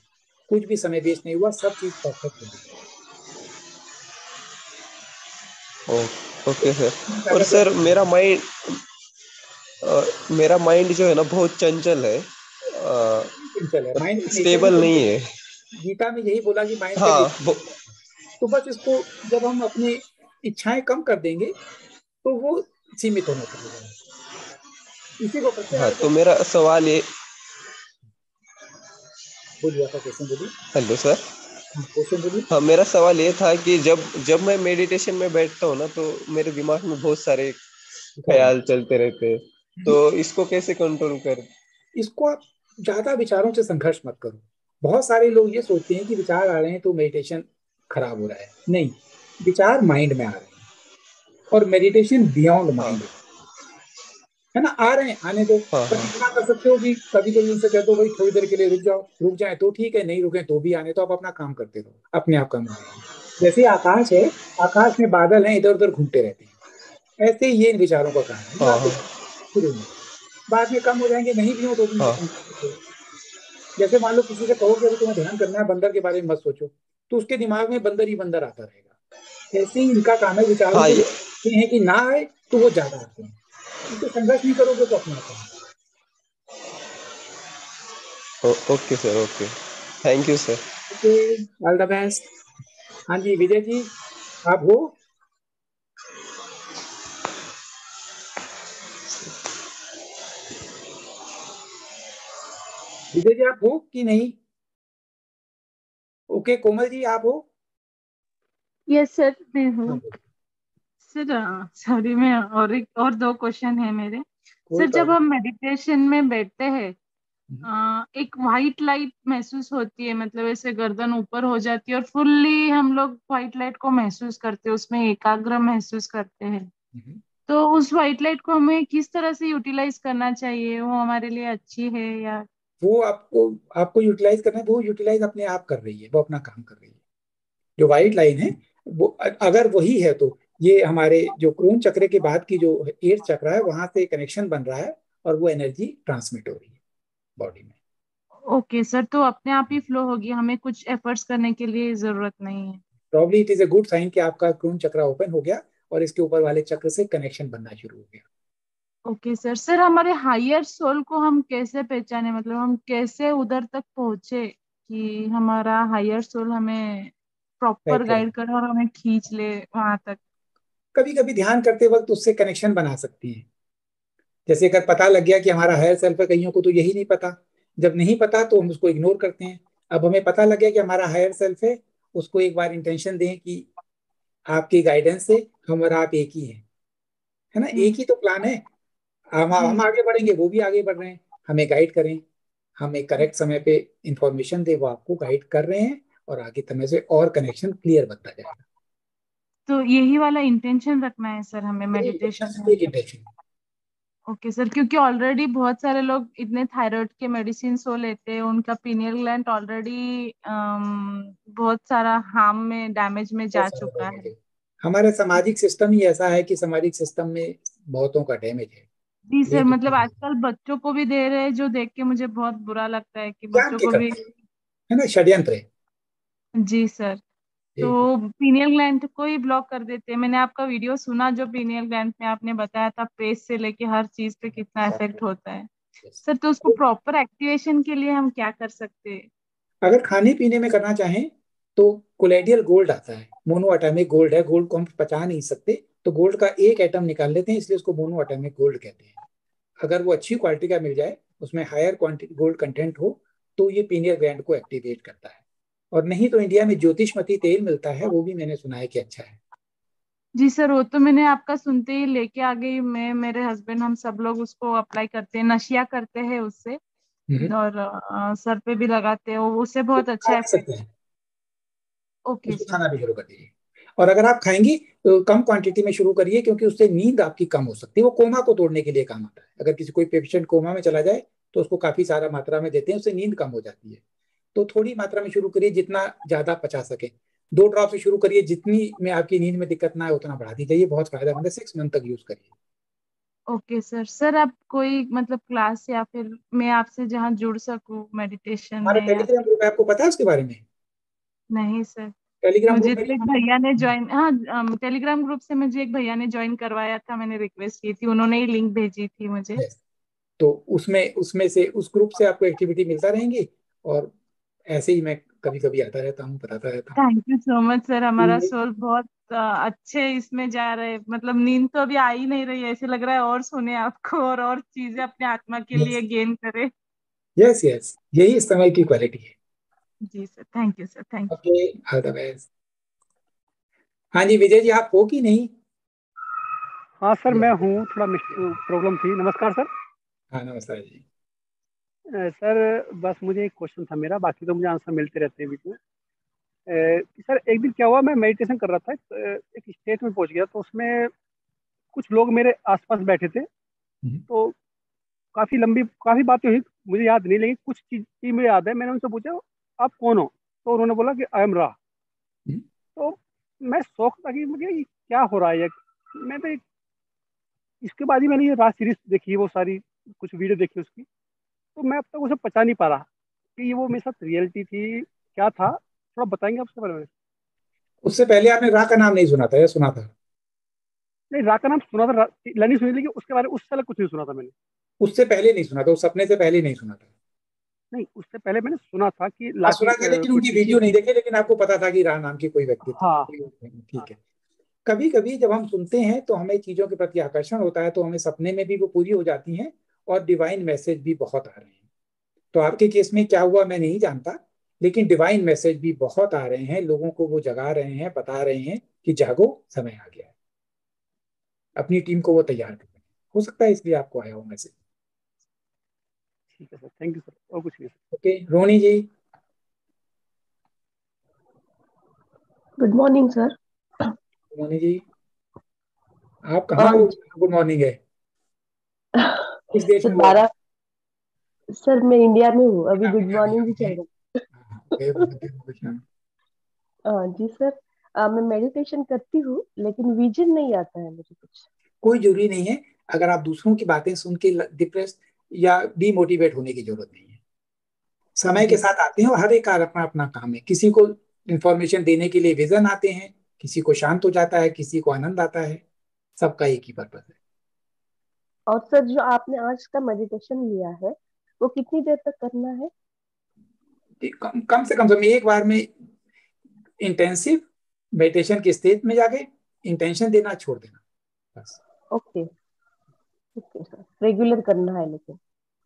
C: कुछ भी समय वेस्ट नहीं हुआ, सब चीज परफेक्ट हो गई।
B: Okay sir. और सर मेरा माइंड जो है ना बहुत चंचल है,
C: माइंड
B: स्टेबल नहीं है।
C: गीता में यही बोला कि माइंड
B: हाँ,
C: तो बस इसको जब हम अपनी इच्छाएं कम कर देंगे तो वो सीमित होना शुरू हो जाएगा। इसी को
B: हाँ, तो मेरा सवाल ये,
C: बोलिए आपका क्वेश्चन बोलिए।
B: Hello sir.
C: क्वेश्चन बोलिए।
B: हाँ, मेरा सवाल ये था कि जब मैं मेडिटेशन में बैठता हूँ ना, तो मेरे दिमाग में बहुत सारे ख्याल चलते रहते हैं, तो इसको कैसे कंट्रोल कर?
C: इसको आप ज्यादा विचारों से संघर्ष मत करो। बहुत सारे लोग ये सोचते हैं कि विचार आ रहे हैं तो मेडिटेशन खराब हो रहा है। नहीं, विचार माइंड में आ रहे हैं और मेडिटेशन बियॉन्ड माइंड है ना। आ रहे हैं, आने दो। पर इतना कर सकते हो कि कभी कभी उनसे कह दो भाई थोड़ी देर के लिए रुक जाओ, रुक जाए तो ठीक है, नहीं रुके तो भी आने, तो आप अपना काम करते रहो, अपने आप कम हो जाएंगे। जैसे आकाश है, आकाश में बादल हैं, इधर उधर घूमते रहते हैं, ऐसे ये इन विचारों का काम है। आप शुरू में, बाद में कम हो जाएंगे, नहीं भी हो तो भी इनको कम कर सकते हो। जैसे मान लो किसी से कहो कि अभी तुम्हें ध्यान करना है, बंदर के बारे में मत सोचो, तो उसके दिमाग में बंदर ही बंदर आता रहेगा। ऐसे ही इनका काम है, विचारों को हैं कि ना आए तो वो ज्यादा आते हैं, इनको संघर्ष नहीं करोगे तो अपने आप आएंगे।
B: Okay sir, okay, thank you sir.
C: Okay, all the best. हाँ जी, विजय जी आप हो? विजय जी आप हो कि नहीं? ओके, कोमल जी आप हो?
I: यस सर, मैं हूँ सर। सॉरी, मैं और दो क्वेश्चन है मेरे सर। जब हम मेडिटेशन में बैठते हैं, एक वाइट लाइट महसूस होती है, मतलब ऐसे गर्दन ऊपर हो जाती है और फुल्ली हम लोग वाइट लाइट को महसूस करते हैं, उसमें एकाग्र महसूस करते हैं। तो उस वाइट लाइट को हमें किस तरह से यूटिलाइज करना चाहिए? वो हमारे लिए अच्छी है या?
C: वो आपको यूटिलाइज करना है, वो यूटिलाइज अपने आप कर रही है, वो अपना काम कर रही है। जो वाइट लाइन है वो अगर वही है तो ये हमारे जो क्रोन चक्र के बाद की जो 8th चक्र है वहां से कनेक्शन बन रहा है और वो एनर्जी ट्रांसमिट हो रही है बॉडी में।
I: ओके सर, तो अपने आप ही फ्लो होगी, हमें कुछ एफर्ट्स करने के लिए जरूरत नहीं है?
C: Probably it is a good sign कि आपका क्रोन चक्र ओपन हो गया और इसके ऊपर वाले चक्र से कनेक्शन बनना शुरू हो गया।
I: Okay sir. सर, हमारे हायर सोल को हम कैसे पहचाने, मतलब हम कैसे उधर तक पहुंचे कि हमारा हायर सोल हमें प्रॉपर गाइड करे और हमें खींच ले वहां तक?
C: कभी कभी ध्यान करते वक्त उससे कनेक्शन बना सकती है। जैसे अगर पता लग गया कि हमारा हायर सेल्फ है, कईयों को तो यही नहीं पता, जब नहीं पता तो हम उसको इग्नोर करते हैं। अब हमें पता लग गया कि हमारा हायर सेल्फ है, उसको एक बार इंटेंशन दें कि आपकी गाइडेंस से हम और आप एक ही है ना, एक ही तो प्लान है। हम आगे बढ़ेंगे, वो भी आगे बढ़ रहे हैं, हमें गाइड करें, हम एक करेक्ट समय पे इंफॉर्मेशन दे, वो आपको गाइड कर रहे हैं और आगे समय से और कनेक्शन क्लियर बनता जाएगा।
I: तो यही वाला इंटेंशन रखना है सर हमें मेडिटेशन में? ओके सर, क्योंकि ऑलरेडी बहुत सारे लोग इतने थायराइड के मेडिसिन वो लेते हैं, उनका पीनियल ग्लैंड ऑलरेडी बहुत सारा हार्म में, डैमेज में जा चुका है।
C: हमारे सामाजिक सिस्टम ही ऐसा है कि सामाजिक सिस्टम में बहुतों का डैमेज है।
I: जी सर, मतलब आजकल बच्चों को भी दे रहे हैं, जो देख के मुझे बहुत बुरा लगता है कि बच्चों को भी,
C: है ना, षड्यंत्र है।
I: जी सर। तो पीनियल ग्लैंड को ही ब्लॉक कर देते हैं। मैंने आपका वीडियो सुना जो पीनियल ग्लैंड में आपने बताया था, पेस से लेके हर चीज पे कितना इफेक्ट होता है सर। तो उसको प्रॉपर एक्टिवेशन के लिए हम क्या कर सकते हैं?
C: अगर खाने पीने में करना चाहें तो कोलेडियल गोल्ड आता है, मोनो एटॉमिक गोल्ड है। गोल्ड को हम पचा नहीं सकते तो गोल्ड का एक एटम निकाल लेते हैं, इसलिए उसको मोनो एटॉमिक गोल्ड कहते हैं। अगर वो अच्छी क्वालिटी का मिल जाए, उसमें हायर क्वांटिटी गोल्ड कंटेंट हो, तो ये पीनियल ग्लैंड को एक्टिवेट करता है। और नहीं तो इंडिया में ज्योतिषमती तेल मिलता है, वो भी मैंने सुना है कि अच्छा है।
I: जी सर, वो तो मैंने आपका सुनते ही लेके आ गई। मैं, मेरे हस्बैंड, हम सब लोग उसको अप्लाई करते हैं, नशिया करते हैं उससे, और सर पे भी लगाते हैं, उससे बहुत अच्छा इफेक्ट है। ओके,
C: खाना भी शुरू कर दीजिए। और अगर आप खाएंगी तो कम क्वांटिटी में शुरू करिए, क्योंकि उससे नींद आपकी कम हो सकती है। वो कोमा को तोड़ने के लिए काम आता है। अगर किसी कोई पेशेंट कोमा में चला जाए तो उसको काफी सारा मात्रा में देते हैं, उससे नींद कम हो जाती है। तो थोड़ी मात्रा में शुरू करिए, जितना ज्यादा पचा सके। 2 ड्रॉप से शुरू करिए, जितनी में आपकी नींद में दिक्कत ना है उतना बढ़ा दी जाइए। बहुत फायदेमंद है, 6 मंथ तक यूज करिए।
I: Okay sir. सर आप कोई मतलब क्लास या फिर मैं आपसे जहाँ जुड़ सकूँ मेडिटेशन
C: हमारे
I: में या
C: टेलीग्राम ग्रुप है, आपको पता है उसके बारे में?
I: नहीं सर?
C: टेलीग्राम
I: मुझे
C: ग्रुप
I: तो एक भैया ने ज्वाइन, हाँ टेलीग्राम ग्रुप से मुझे एक भैया ने ज्वाइन करवाया था, मैंने रिक्वेस्ट की थी, उन्होंने ही लिंक भेजी थी मुझे।
C: में तो उसमें उसमें से उस ग्रुप से आपको एक्टिविटी मिलता रहेंगी, और ऐसे ही मैं कभी कभी आता रहता हूँ, बताता रहता हूँ।
I: Thank you so much sir, हमारा
C: ये-
I: सोल बहुत अच्छे इसमें जा रहे, मतलब नींद तो अभी आ ही नहीं रही है, ऐसे लग रहा है और सुने आपको और चीजें अपने आत्मा के लिए गेन करे।
C: यस यस, यही इस समय की क्वालिटी है।
I: जी sir, thank you sir, thank you.
C: Okay, all the best. हाँ जी विजय जी, आप हो कि नहीं?
J: हाँ सर मैं हूँ, थोड़ा प्रॉब्लम थी। नमस्कार सर।
C: हाँ नमस्कार जी।
J: सर बस मुझे एक क्वेश्चन था मेरा, बाकी तो मुझे आंसर मिलते रहते हैं बीच में। सर एक दिन क्या हुआ, मैं मेडिटेशन कर रहा था, एक स्टेट में पहुंच गया, तो उसमें कुछ लोग मेरे आसपास बैठे थे। तो काफ़ी बातें हुई, मुझे याद नहीं, लेकिन कुछ चीज़ मुझे याद है। मैंने उनसे पूछा आप कौन हो, तो उन्होंने बोला कि आई एम रा। तो मैं शौक था कि मुझे ये क्या हो रहा है। मैं तो इसके बाद ही मैंने ये रा सीरीज देखी, वो सारी कुछ वीडियो देखी उसकी, तो मैं अब तक उसे पचा नहीं पा रहा कि ये वो मेरे साथ रियलिटी थी, क्या था। थोड़ा बताएंगे आप उसके बारे में?
C: उससे पहले आपने रा का नाम नहीं सुना था या सुना था?
J: नहीं, रा का नाम सुना था, लनी सुनी, लेकिन उसके बारे में उससे अलग कुछ नहीं सुना था मैंने।
C: उससे पहले नहीं सुना था, उस सपने से पहले नहीं सुना था?
J: नहीं, उससे पहले मैंने सुना था कि
C: हाँ सुना था, लेकिन
J: कुछ
C: उनकी
J: ऋषि।
C: वीडियो नहीं देखे, लेकिन आपको पता था कि रा नाम की कोई व्यक्ति था।
J: हाँ।
C: ठीक है। कभी कभी जब हम सुनते हैं तो हमें चीजों के प्रति आकर्षण होता है, तो हमें सपने में भी वो पूरी हो जाती हैं, और डिवाइन मैसेज भी बहुत आ रहे हैं। तो आपके केस में क्या हुआ मैं नहीं जानता, लेकिन डिवाइन मैसेज भी बहुत आ रहे हैं, लोगों को वो जगा रहे हैं, बता रहे हैं कि जागो, समय आ गया है। अपनी टीम को वो तैयार कर रहे हैं। हो सकता है इसलिए आपको आया हो मैसेज।
J: ठीक है सर, थैंक यू सर, और कुछ नहीं sir.
C: Okay, Ronnie ji.
K: Good morning sir.
C: Ronnie ji, आप कहाँ हो? गुड मॉर्निंग है, किस देश
K: सर
C: में हो आप?
K: सर मैं इंडिया में हूँ, अभी गुड मॉर्निंग ही चल रहा है। हाँ जी सर। मैं मेडिटेशन करती हूँ, लेकिन विजन नहीं आता है मुझे कुछ।
C: कोई जरूरी नहीं है, अगर आप दूसरों की बातें सुन के डिप्रेस या डीमोटिवेट होने की जरूरत नहीं है। समय के साथ आते हैं, और हर एक का अपना अपना काम है। किसी को इंफॉर्मेशन देने के लिए विजन आते हैं, किसी को शांत हो जाता है, किसी को आनंद आता है। सबका एक ही पर्पज है।
K: और सर जो आपने आज का मेडिटेशन लिया है, वो कितनी देर तक करना है?
C: कम से कम समय एक बार में इंटेंसिव मेडिटेशन की स्टेज में जाके इंटेंशन देना छोड़ देना, बस।
K: ओके ओके सर, रेगुलर करना है लेकिन?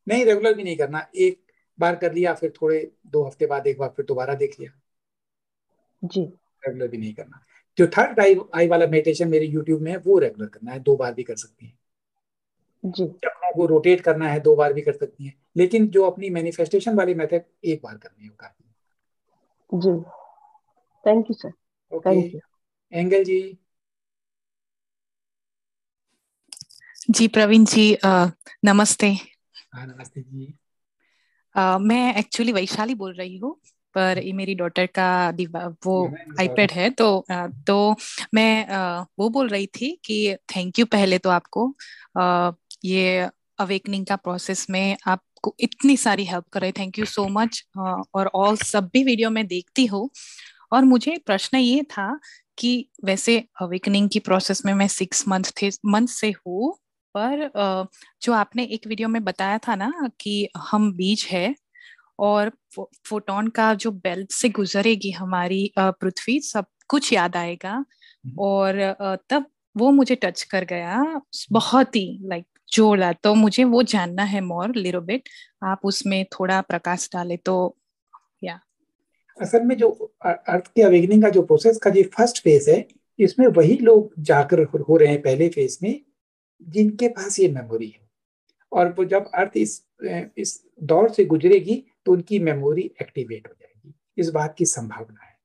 C: नहीं, रेगुलर भी नहीं करना। एक बार कर लिया, फिर थोड़े 2 हफ्ते बाद एक बार फिर दोबारा देख लिया।
K: जी।
C: रेगुलर भी नहीं करना। जो थर्ड आई आई वाला मेडिटेशन मेरे यूट्यूब में है, वो रेगुलर करना है, 2 बार भी कर सकती है।
K: जी।
C: चक्रों को रोटेट करना है, 2 बार भी कर सकती है, लेकिन जो अपनी मैनिफेस्टेशन वाले मेथड एक बार करनी है काफी।
K: जी, thank you sir.
C: Okay,
K: thank you.
C: एंगल जी।
L: जी प्रवीण जी, नमस्ते।
C: हाँ नमस्ते जी।
L: मैं एक्चुअली वैशाली बोल रही हूँ, पर ये मेरी डॉटर का वो आईपैड है, तो मैं वो बोल रही थी कि थैंक यू पहले तो आपको, ये अवेकनिंग का प्रोसेस में आपको इतनी सारी हेल्प कर रहे, थैंक यू सो मच। और ऑल सब भी वीडियो में देखती हूँ। और मुझे प्रश्न ये था कि वैसे अवेकनिंग की प्रोसेस में मैं 6 मंथ से हूँ, पर जो आपने एक वीडियो में बताया था ना कि हम बीज है, और फोटोन का जो बेल्ट से गुजरेगी हमारी पृथ्वी, सब कुछ याद आएगा। और तब वो मुझे टच कर गया बहुत ही, लाइक जोड़ा। तो मुझे वो जानना है मोर लिटिल बिट, आप उसमें थोड़ा प्रकाश डाले तो। या
C: असल में जो अर्थ के अवेकनिंग का जो प्रोसेस का जो फर्स्ट फेज है, इसमें वही लोग जाकर हो रहे हैं पहले फेज में जिनके पास ये मेमोरी है। और वो जब अर्थ इस दौर से गुजरेगी तो उनकी मेमोरी एक्टिवेट हो जाएगी। इस बात की संभावना है।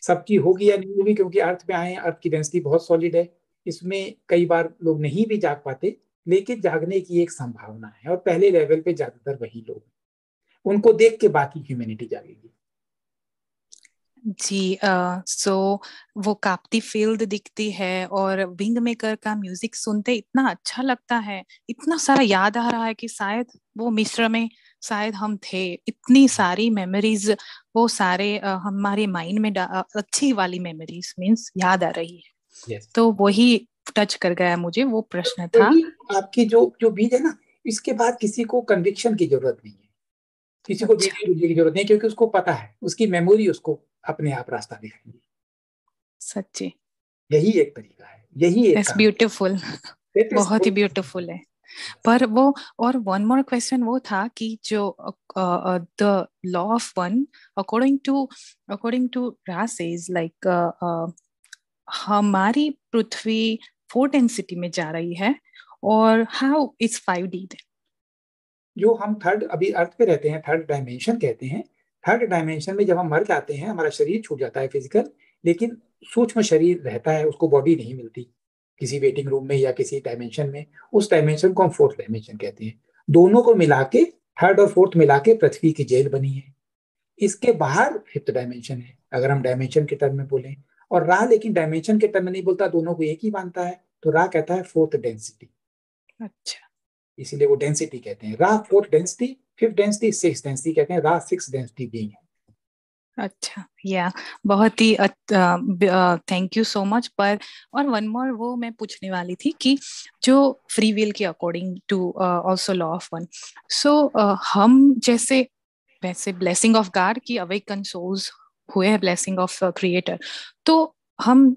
C: सबकी होगी या नहीं होगी, क्योंकि अर्थ में आए, अर्थ की डेंसिटी बहुत सॉलिड है, इसमें कई बार लोग नहीं भी जाग पाते, लेकिन जागने की एक संभावना है। और पहले लेवल पे ज्यादातर वही लोग, उनको देख के बाकी ह्यूमैनिटी जागेगी।
L: जी, सो वो कांपती फील्ड दिखती है और विंग मेकर का म्यूजिक सुनते इतना अच्छा लगता है, इतना सारा याद आ रहा है कि शायद वो मिस्र में शायद हम थे, इतनी सारी मेमोरीज वो सारे हमारे माइंड में अच्छी वाली मेमोरीज मीन्स याद आ रही है।
C: yes.
L: तो वही टच कर गया मुझे, वो प्रश्न था।
C: वही आपकी जो जो बीज है ना, इसके बाद किसी को कन्विक्शन की जरूरत नहीं है, किसी को बीज की जरूरत नहीं, क्योंकि उसको पता है, उसकी मेमोरी उसको अपने आप रास्ता दिखाएगी।
L: सच्ची,
C: यही एक तरीका है, यही एक
L: ब्यूटीफुल, बहुत ही ब्यूटीफुल है। पर वो और वन मोर क्वेश्चन वो था कि जो the law of one according to Ra says like हमारी पृथ्वी 4 डेंसिटी में जा रही है और हाउ इज 5D
C: जो हम थर्ड अभी अर्थ पे रहते हैं, थर्ड डायमेंशन कहते हैं। थर्ड डायमेंशन में जब हम मर जाते हैं, हमारा शरीर छूट जाता है फिजिकल, लेकिन सूक्ष्म शरीर रहता है, उसको बॉडी नहीं मिलती किसी वेटिंग रूम में या किसी डायमेंशन में। उस डायमेंशन को हम फोर्थ डायमेंशन कहते हैं। दोनों को मिला के, थर्ड और फोर्थ मिला के पृथ्वी की जेल बनी है। इसके बाहर फिफ्थ डायमेंशन है, अगर हम डायमेंशन के टर्म में बोलें। और रा लेकिन डायमेंशन के टर्म में नहीं बोलता, दोनों को एक ही मानता है, तो रा कहता है फोर्थ डेंसिटी।
L: अच्छा,
C: इसीलिए वो डेंसिटी कहते हैं। रा fourth density, fifth density, six density कहते हैं। रा सिक्स डेंसिटी बीइंग है।
L: अच्छा, या बहुत ही थैंक यू सो मच। पर और वन मोर वो मैं पूछने वाली थी कि जो फ्री विल के according to also law of one, so हम जैसे वैसे ब्लेसिंग ऑफ गॉड की अवेकन सोल्स हुए हैं, ब्लेसिंग ऑफ क्रिएटर, तो हम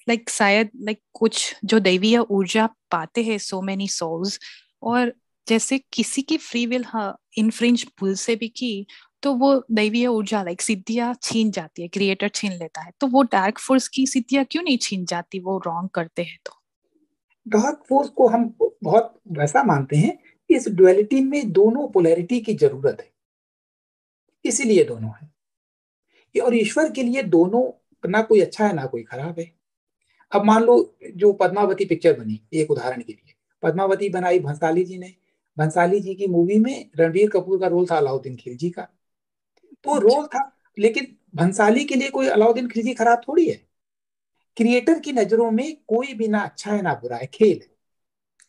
L: लाइक शायद लाइक कुछ जो दैवीय ऊर्जा पाते हैं सो मेनी सोल्स, और जैसे किसी की फ्री विल इनफ्रिंज भूल से भी की तो वो दैवीय ऊर्जा लाइक सिद्धियां छीन जाती है, क्रिएटर छीन लेता है, तो वो डार्क फोर्स की सिद्धियां क्यों नहीं छीन जाती, वो रॉन्ग करते हैं तो?
C: डार्क फोर्स को हम बहुत वैसा मानते हैं, इस डुअलिटी में दोनों पोलैरिटी की जरूरत है, इसीलिए दोनों है। और ईश्वर के लिए दोनों, ना कोई अच्छा है ना कोई खराब है। अब मान लो जो पद्मावती पिक्चर बनी, एक उदाहरण के लिए, पद्मावती बनाई भंसाली जी ने। भंसाली जी की मूवी में रणबीर कपूर का रोल था अलाउद्दीन खिलजी का, तो रोल था, लेकिन भंसाली के लिए कोई अलाउद्दीन खिलजी खराब थोड़ी है। क्रिएटर की नजरों में कोई भी ना अच्छा है ना बुरा है, खेल है,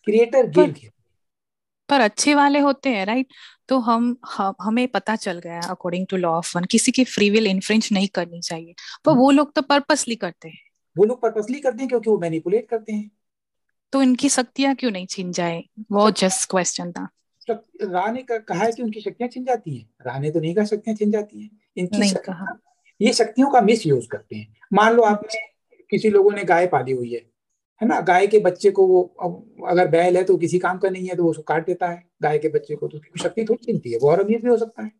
C: क्रिएटर गेम खेल।
L: पर अच्छे वाले होते हैं राइट, तो हमें पता चल गया according to law of one किसी की फ्री विल इन्फ्रिंज नहीं करनी चाहिए, पर वो लोग तो पर्पसली करते हैं।
C: वो लोग पर्पसली करते हैं क्योंकि वो मैनिपुलेट करते हैं।
L: तो इनकी शक्तियां क्यों नहीं छीन जाए, वो जस्ट क्वेश्चन था।
C: रा ने कहा है कि उनकी शक्तियां छिन जाती हैं, रा ने तो नहीं कहा शक्तियां छिन जाती हैं। इनकी
L: नहीं कहा।
C: ये शक्तियों का मिस यूज करते हैं। मान लो आपने किसी लोगों ने गाय पाली हुई है ना, गाय के बच्चे को वो, अगर बैल है तो किसी काम का नहीं है तो वो उसको काट देता है गाय के बच्चे को, तो उसकी शक्ति थोड़ी छिनती है, वो और अमीर भी हो सकता है।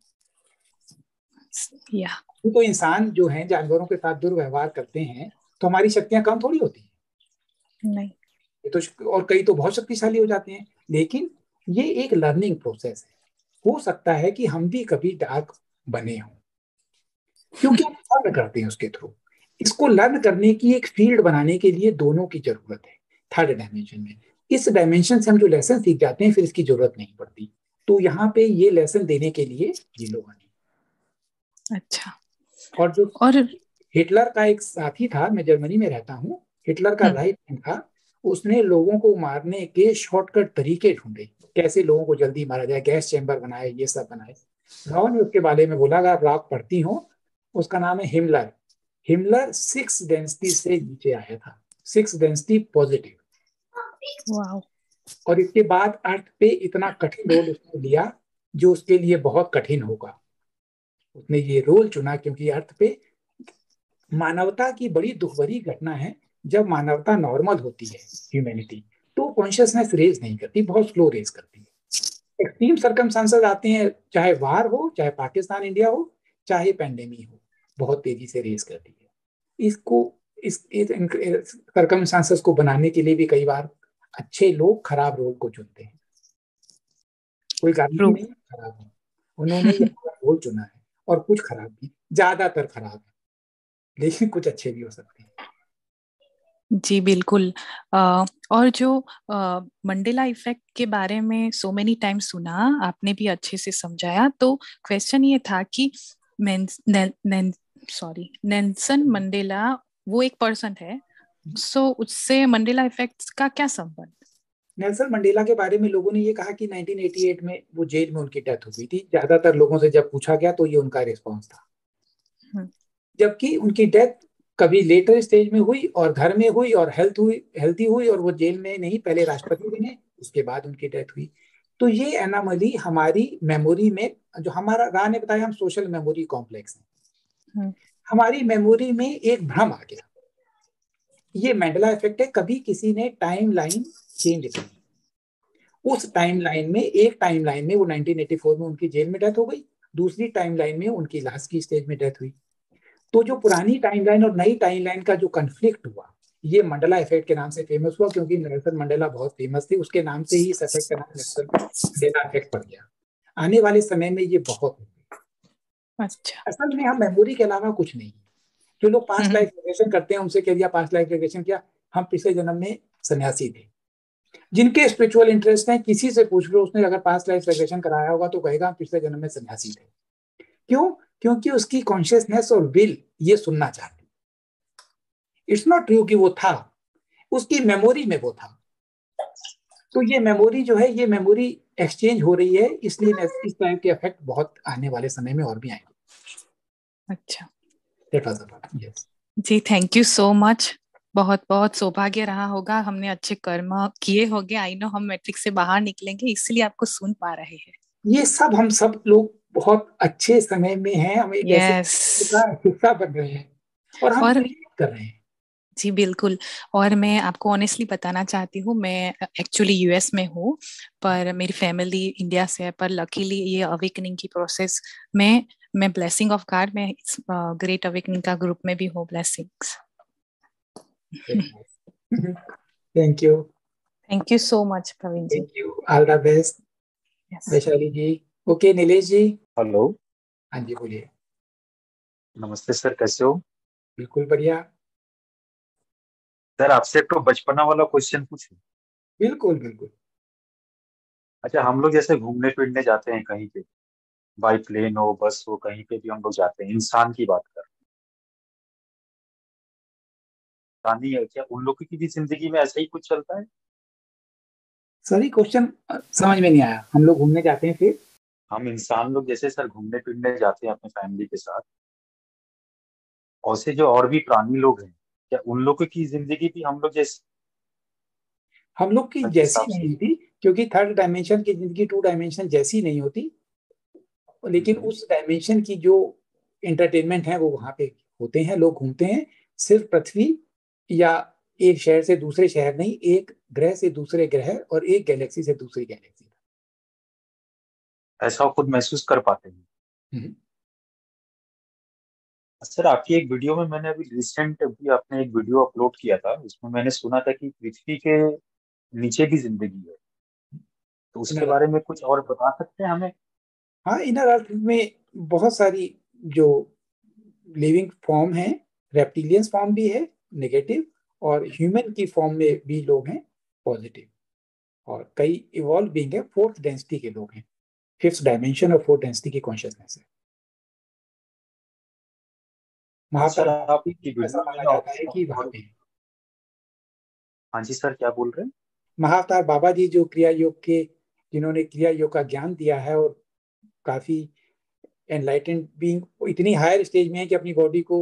C: तो इंसान जो है जानवरों के साथ दुर्व्यवहार करते हैं तो हमारी शक्तियां कम थोड़ी होती है।
L: नहीं,
C: ये तो, और कई तो बहुत शक्तिशाली हो जाते हैं, लेकिन ये एक लर्निंग प्रोसेस है। हो सकता है कि हम भी कभी डार्क बने हों, क्योंकि हम लर्न करते हैं उसके थ्रू। इसको लर्न करने की एक फील्ड बनाने के लिए दोनों की जरूरत है थर्ड डायमेंशन में। इस डायमेंशन से हम जो लेसन सीख जाते हैं फिर इसकी जरूरत नहीं पड़ती। तो यहाँ पे ये लेसन देने के लिए ये लोग आए।
L: अच्छा।
C: और हिटलर का एक साथी था, मैं जर्मनी में रहता हूँ, हिटलर का राइट हैंड था, उसने लोगों को मारने के शॉर्टकट तरीके ढूंढे, कैसे लोगों को जल्दी मारा जाए, गैस चैम्बर बनाए, ये सब बनाए। राव ने उसके बारे में बोला, अगर आप पढ़ती हो, उसका नाम है हिमलर। हिमलर 6 डेंसिटी से नीचे आया था, 6 डेंसिटी पॉजिटिव।
L: वाओ।
C: और इसके बाद अर्थ पे इतना कठिन रोल उसने लिया जो उसके लिए बहुत कठिन होगा। उसने ये रोल चुना क्योंकि अर्थ पे मानवता की बड़ी दुख भरी घटना है। जब मानवता नॉर्मल होती है, ह्यूमैनिटी, तो कॉन्शियसनेस रेज नहीं करती, बहुत स्लो रेज करती है। एक्सट्रीम सर्कमस्टांसेस आते हैं, चाहे वार हो, चाहे पाकिस्तान इंडिया हो, चाहे पैंडेमिक हो, बहुत तेजी से रेज करती है। इसको इस सर्कमस्टांसेस को बनाने के लिए भी कई बार अच्छे लोग खराब रोल को चुनते हैं। कोई गारंटी नहीं खराब हो, उन्होंने ये रोल चुना है, और कुछ खराब भी, ज्यादातर खराब है, लेकिन कुछ अच्छे भी हो सकते हैं।
L: जी बिल्कुल। और जो मंडेला इफेक्ट के बारे में सो मेनी टाइम्स सुना, आपने भी अच्छे से समझाया, तो क्वेश्चन ये था कि नेल्सन मंडेला वो एक पर्सन है, सो उससे मंडेला इफेक्ट्स का क्या संबंध?
C: नेल्सन मंडेला के बारे में लोगों ने ये कहा कि 1988 में वो जेल में उनकी डेथ हो गई थी। ज्यादातर लोगों से जब पूछा गया तो ये उनका रिस्पॉन्स था, जबकि उनकी डेथ कभी लेटर स्टेज में हुई और घर में हुई और हेल्थी हुई और वो जेल में नहीं, पहले राष्ट्रपति बने उसके बाद उनकी डेथ हुई। तो ये एनामली हमारी मेमोरी में, जो हमारा राह ने बताया, हम सोशल मेमोरी कॉम्प्लेक्स हैं, हमारी मेमोरी में एक भ्रम आ गया। ये मंडेला इफेक्ट है। कभी किसी ने टाइम लाइन चेंज की, उस टाइमलाइन में, एक टाइमलाइन में वो 1984 में उनकी जेल में डेथ हो गई, दूसरी टाइमलाइन में उनकी लास्ट की स्टेज में डेथ हुई। तो जो पुरानी टाइमलाइन और नई टाइमलाइन का जो कन्फ्लिक्ट हुआ, ये मंडेला इफेक्ट के नाम से फेमस हुआ, क्योंकि नेल्सन मंडेला बहुत फेमस थे, उसके नाम से ही इस इफेक्ट का नाम नेल्सन मंडेला इफेक्ट पड़ गया। आने वाले समय में ये बहुत
L: अच्छा,
C: असल में हम मेमोरी के अलावा कुछ नहीं। जो लोग पास्ट लाइफ रिग्रेशन करते हैं, उनसे कह दिया पास्ट लाइफ रिग्रेशन किया, हम पिछले जन्म में सन्यासी थे। जिनके स्पिरिचुअल इंटरेस्ट हैं, किसी से पूछ लो, उसने अगर पास्ट लाइफ रिग्रेशन कराया होगा तो कहेगा हम पिछले जन्म में सन्यासी थे। क्यों? क्योंकि उसकी कॉन्शियसनेस और विल ये सुनना चाहती। इट्स नॉट ट्रू कि वो था, उसकी मेमोरी में वो था। तो ये मेमोरी जो है, ये मेमोरी एक्सचेंज हो रही है, इसलिए इस टाइप के इफेक्ट बहुत आने वाले समय में और भी आएंगे।
L: अच्छा,
C: yes.
L: जी, थैंक यू सो मच। बहुत बहुत सौभाग्य रहा होगा, हमने अच्छे कर्म किए होंगे। आई नो हम मैट्रिक्स से बाहर निकलेंगे, इसलिए आपको सुन पा रहे हैं।
C: ये सब हम सब लोग बहुत अच्छे समय में हैं, हम एक ऐसे हिस्सा बन रहे हैं और हम कर रहे हैं।
L: जी बिल्कुल। और मैं आपको ऑनेस्टली बताना चाहती हूँ, मैं एक्चुअली यूएस में हूँ, पर मेरी फैमिली इंडिया से है। पर लकीली ये अवेकनिंग की प्रोसेस में मैं ब्लेसिंग ऑफ गॉड में ग्रेट अवेकनिंग का ग्रुप में भी हूँ। Blessings.
C: Thank you.
L: Thank you so much Praveen ji.
C: Thank you, all the best. Vaishali ji. Okay, Nilesh ji.
M: Hello.
C: हाँ जी, बोलिए।
M: नमस्ते सर, कैसे हो?
C: बिल्कुल बढ़िया
M: सर, आपसे तो बचपना वाला क्वेश्चन पूछूं?
C: बिल्कुल बिल्कुल।
M: अच्छा, हम लोग जैसे घूमने फिरने जाते हैं कहीं पे, बाई प्लेन हो, बस हो, कहीं पे भी हम लोग जाते हैं, इंसान की बात कर, इंसानी है क्या? उन लोगों की भी जिंदगी में ऐसा ही कुछ चलता है?
C: सॉरी, क्वेश्चन समझ में नहीं आया। हम लोग घूमने जाते हैं, फिर
M: हम इंसान लोग जैसे सर घूमने फिरने जाते हैं अपने फैमिली के साथ, और से जो और भी प्राणी लोग हैं, क्या उन लोगों की जिंदगी भी हम लोग जैसे,
C: हम लोग की जैसी नहीं होती? क्योंकि थर्ड डायमेंशन की जिंदगी टू डायमेंशन जैसी नहीं होती, लेकिन उस डायमेंशन की जो एंटरटेनमेंट है वो वहां पे होते हैं। लोग घूमते हैं सिर्फ पृथ्वी या एक शहर से दूसरे शहर नहीं, एक ग्रह से दूसरे ग्रह और एक गैलेक्सी से दूसरी गैलेक्सी।
M: ऐसा खुद महसूस कर पाते हैं। सर, आपकी एक वीडियो में मैंने अभी रिसेंट भी आपने एक वीडियो अपलोड किया था, उसमें मैंने सुना था कि पृथ्वी के नीचे भी जिंदगी है, तो उसके बारे में कुछ और बता सकते हैं हमें?
C: हाँ, इनर अर्थ में बहुत सारी जो लिविंग फॉर्म है, रेप्टिलियंस फॉर्म भी है नेगेटिव, और ह्यूमन की फॉर्म में भी लोग हैं पॉजिटिव, और कई इवॉल्व बीइंग है, फोर्थ डेंसिटी के लोग हैं, फिफ्थ डायमेंशन और फोर्थ डेंसिटी की कॉन्शियसनेस है। ऐसा माना जाता है कि वहां पे।
M: हाँ जी सर, क्या बोल रहे हैं?
C: महाअवतार बाबा जी जो क्रिया योग के, जिन्होंने क्रिया योग का ज्ञान दिया है और काफी एनलाइटेंड बीइंग, इतनी हायर स्टेज में है कि अपनी बॉडी को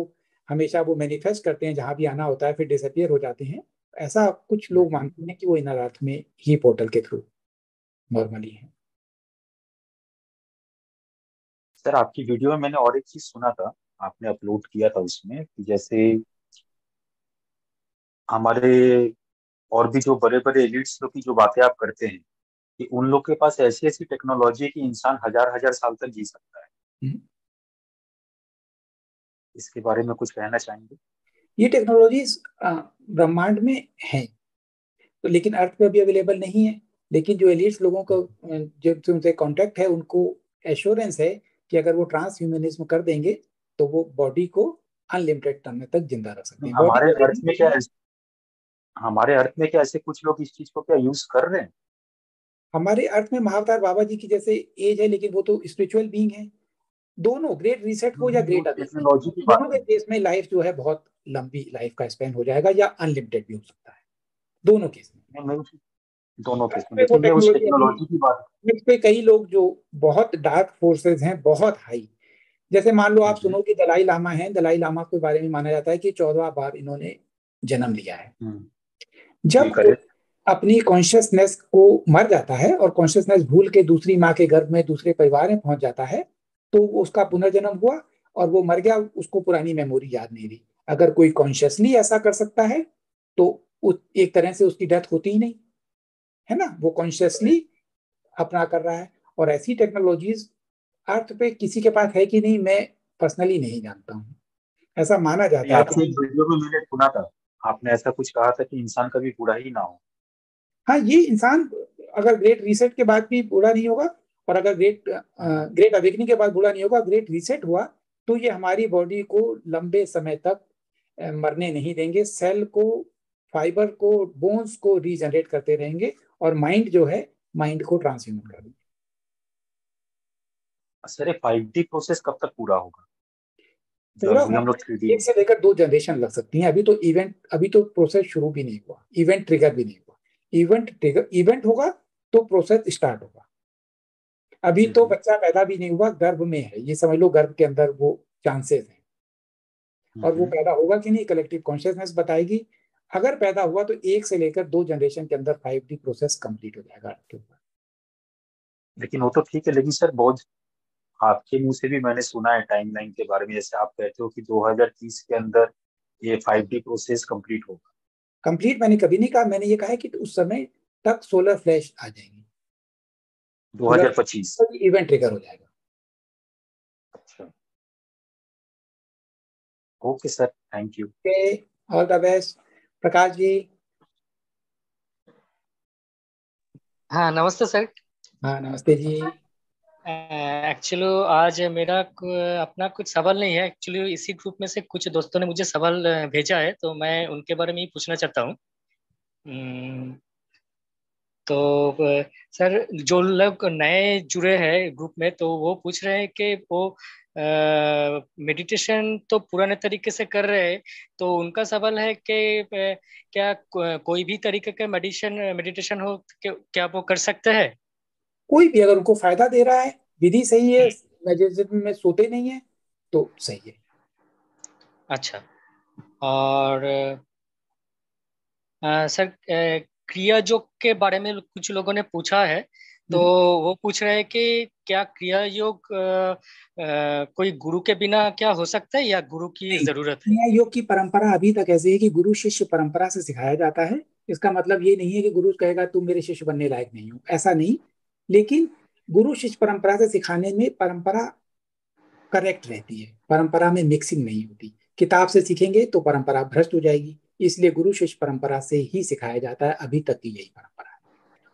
C: हमेशा वो मैनिफेस्ट करते हैं, जहां भी आना होता है फिर डिसअपियर हो जाते हैं। ऐसा कुछ लोग मानते हैं कि वो इनर अर्थ में ही पोर्टल के थ्रू नॉर्मली है।
M: सर, आपकी वीडियो में मैंने और एक चीज सुना था, आपने अपलोड किया था उसमें, कि जैसे हमारे और भी जो बड़े बड़े एलिट्स लोग की जो बातें आप करते हैं, कि उन लोग के पास ऐसी ऐसी टेक्नोलॉजी है कि इंसान हजार हजार साल तक जी सकता है। इसके बारे में कुछ कहना चाहेंगे?
C: ये टेक्नोलॉजीज ब्रह्मांड में है, तो लेकिन अर्थ पे अभी अवेलेबल नहीं है। लेकिन जो एलिट्स लोगों को जो उनसे कांटेक्ट है, उनको एश्योरेंस है कि अगर वो ट्रांस ह्यूमनिज्म कर देंगे तो वो बॉडी को अनलिमिटेड समय तक जिंदा रख सकते हैं।
M: हमारे अर्थ में क्या ऐसे कुछ लोग इस चीज को क्या यूज कर रहे हैं?
C: हमारे अर्थ में महाअवतार बाबा जी की जैसे एज है, लेकिन वो तो स्पिरिचुअल बीइंग है। दोनों ग्रेट रीसेट हो या ग्रेट अवेकनिंग,
M: टेक्नोलॉजी की बात
C: दोनों के केस में लाइफ जो है बहुत लंबी लाइफ का स्पेन हो जाएगा या अनलिमिटेड भी हो सकता है, दोनों केस में।
M: दोनों केस में,
C: वो
M: लेकिन मैं उस
C: टेक्नोलॉजी
M: टेक्नोलॉजी की बात,
C: इस पे कई लोग जो बहुत डार्क फोर्सेस हैं, बहुत हाई, जैसे मान लो आप सुनो कि दलाई लामा है, दलाई लामा के बारे में माना जाता है कि 14 बार इन्होंने जन्म लिया है। जब वो अपनी कॉन्शियसनेस को मर जाता है और कॉन्शियसनेस भूल के दूसरी माँ के गर्भ में दूसरे परिवार में पहुंच जाता है, तो उसका पुनर्जन्म हुआ और वो मर गया, उसको पुरानी मेमोरी याद नहीं रही। अगर कोई कॉन्शियसली ऐसा कर सकता है तो एक तरह से उसकी डेथ होती ही नहीं है ना, वो कॉन्शियसली अपना कर रहा है। और ऐसी टेक्नोलॉजीज अर्थ पे किसी के पास है कि नहीं, मैं पर्सनली नहीं जानता हूँ, ऐसा माना जाता है।
M: आपसे एक वीडियो में मैंने सुना था, आपने ऐसा कुछ कहा था कि इंसान कभी बूढ़ा ही ना हो।
C: हाँ, ये इंसान अगर ग्रेट रीसेट के बाद भी बूढ़ा नहीं होगा, और अगर ग्रेट अवेकनिंग के बाद बूढ़ा नहीं होगा, ग्रेट रीसेट हुआ तो ये हमारी बॉडी को लंबे समय तक मरने नहीं देंगे, सेल को, फाइबर को, बोन्स को रीजनरेट करते रहेंगे, और माइंड जो है, माइंड को ट्रांसह्यूमन कर देंगे।
M: सर 5D प्रोसेस कब तक पूरा होगा?
C: पूरा हम लोग 1 से लेकर 2 जनरेशन लग सकती हैं। अभी तो प्रोसेस शुरू भी नहीं हुआ, इवेंट ट्रिगर भी नहीं हुआ। इवेंट होगा तो प्रोसेस स्टार्ट होगा। अभी तो बच्चा पैदा भी नहीं हुआ, गर्भ में है, ये समझ लो गर्भ के अंदर वो चांसेस हैं, और वो पैदा होगा कि नहीं कलेक्टिव कॉन्शियसनेस बताएगी। अगर पैदा हुआ तो 1 से लेकर 2 जनरेशन के अंदर 5D प्रोसेस कंप्लीट हो जाएगा आपके ऊपर।
M: लेकिन वो तो ठीक है, लेकिन सर बहुत आपके मुंह से भी मैंने सुना है टाइमलाइन के बारे में, जैसे आप कहते हो कि 2030 के अंदर ये 5D प्रोसेस कंप्लीट होगा।
C: कंप्लीट मैंने कभी नहीं कहा, मैंने ये कहा है कि उस समय तक सोलर फ्लैश आ जाएंगे,
M: 2025
C: इवेंट ट्रिगर हो जाएगा।
M: अच्छा, okay sir, thank you.
C: Okay, all the best. Prakash ji.
N: हाँ नमस्ते सर।
C: हाँ नमस्ते जी।
N: एक्चुअली आज मेरा अपना कुछ सवाल नहीं है, एक्चुअली इसी ग्रुप में से कुछ दोस्तों ने मुझे सवाल भेजा है, तो मैं उनके बारे में ही पूछना चाहता हूँ। तो सर जो लोग नए जुड़े हैं ग्रुप में, तो वो पूछ रहे हैं कि वो मेडिटेशन तो पुराने तरीके से कर रहे हैं, तो उनका सवाल है कि क्या कोई भी तरीके का मेडिटेशन हो क्या वो कर सकते हैं?
C: कोई भी अगर उनको फायदा दे रहा है, विधि सही है, मेडिटेशन में सोते नहीं है तो सही है।
N: अच्छा, और सर क्रिया योग के बारे में कुछ लोगों ने पूछा है, तो वो पूछ रहे हैं कि क्या क्रिया योग कोई गुरु के बिना क्या हो सकता है या गुरु की जरूरत है?
C: क्रिया योग की परंपरा अभी तक ऐसी है कि गुरु शिष्य परंपरा से सिखाया जाता है। इसका मतलब ये नहीं है कि गुरु कहेगा तुम मेरे शिष्य बनने लायक नहीं हो, ऐसा नहीं। लेकिन गुरु शिष्य परंपरा से सिखाने में परंपरा करेक्ट रहती है, परंपरा में मिक्सिंग नहीं होती। किताब से सीखेंगे तो परंपरा भ्रष्ट हो जाएगी, इसलिए गुरु शिष्य परंपरा से ही सिखाया जाता है, अभी तक की यही परंपरा है।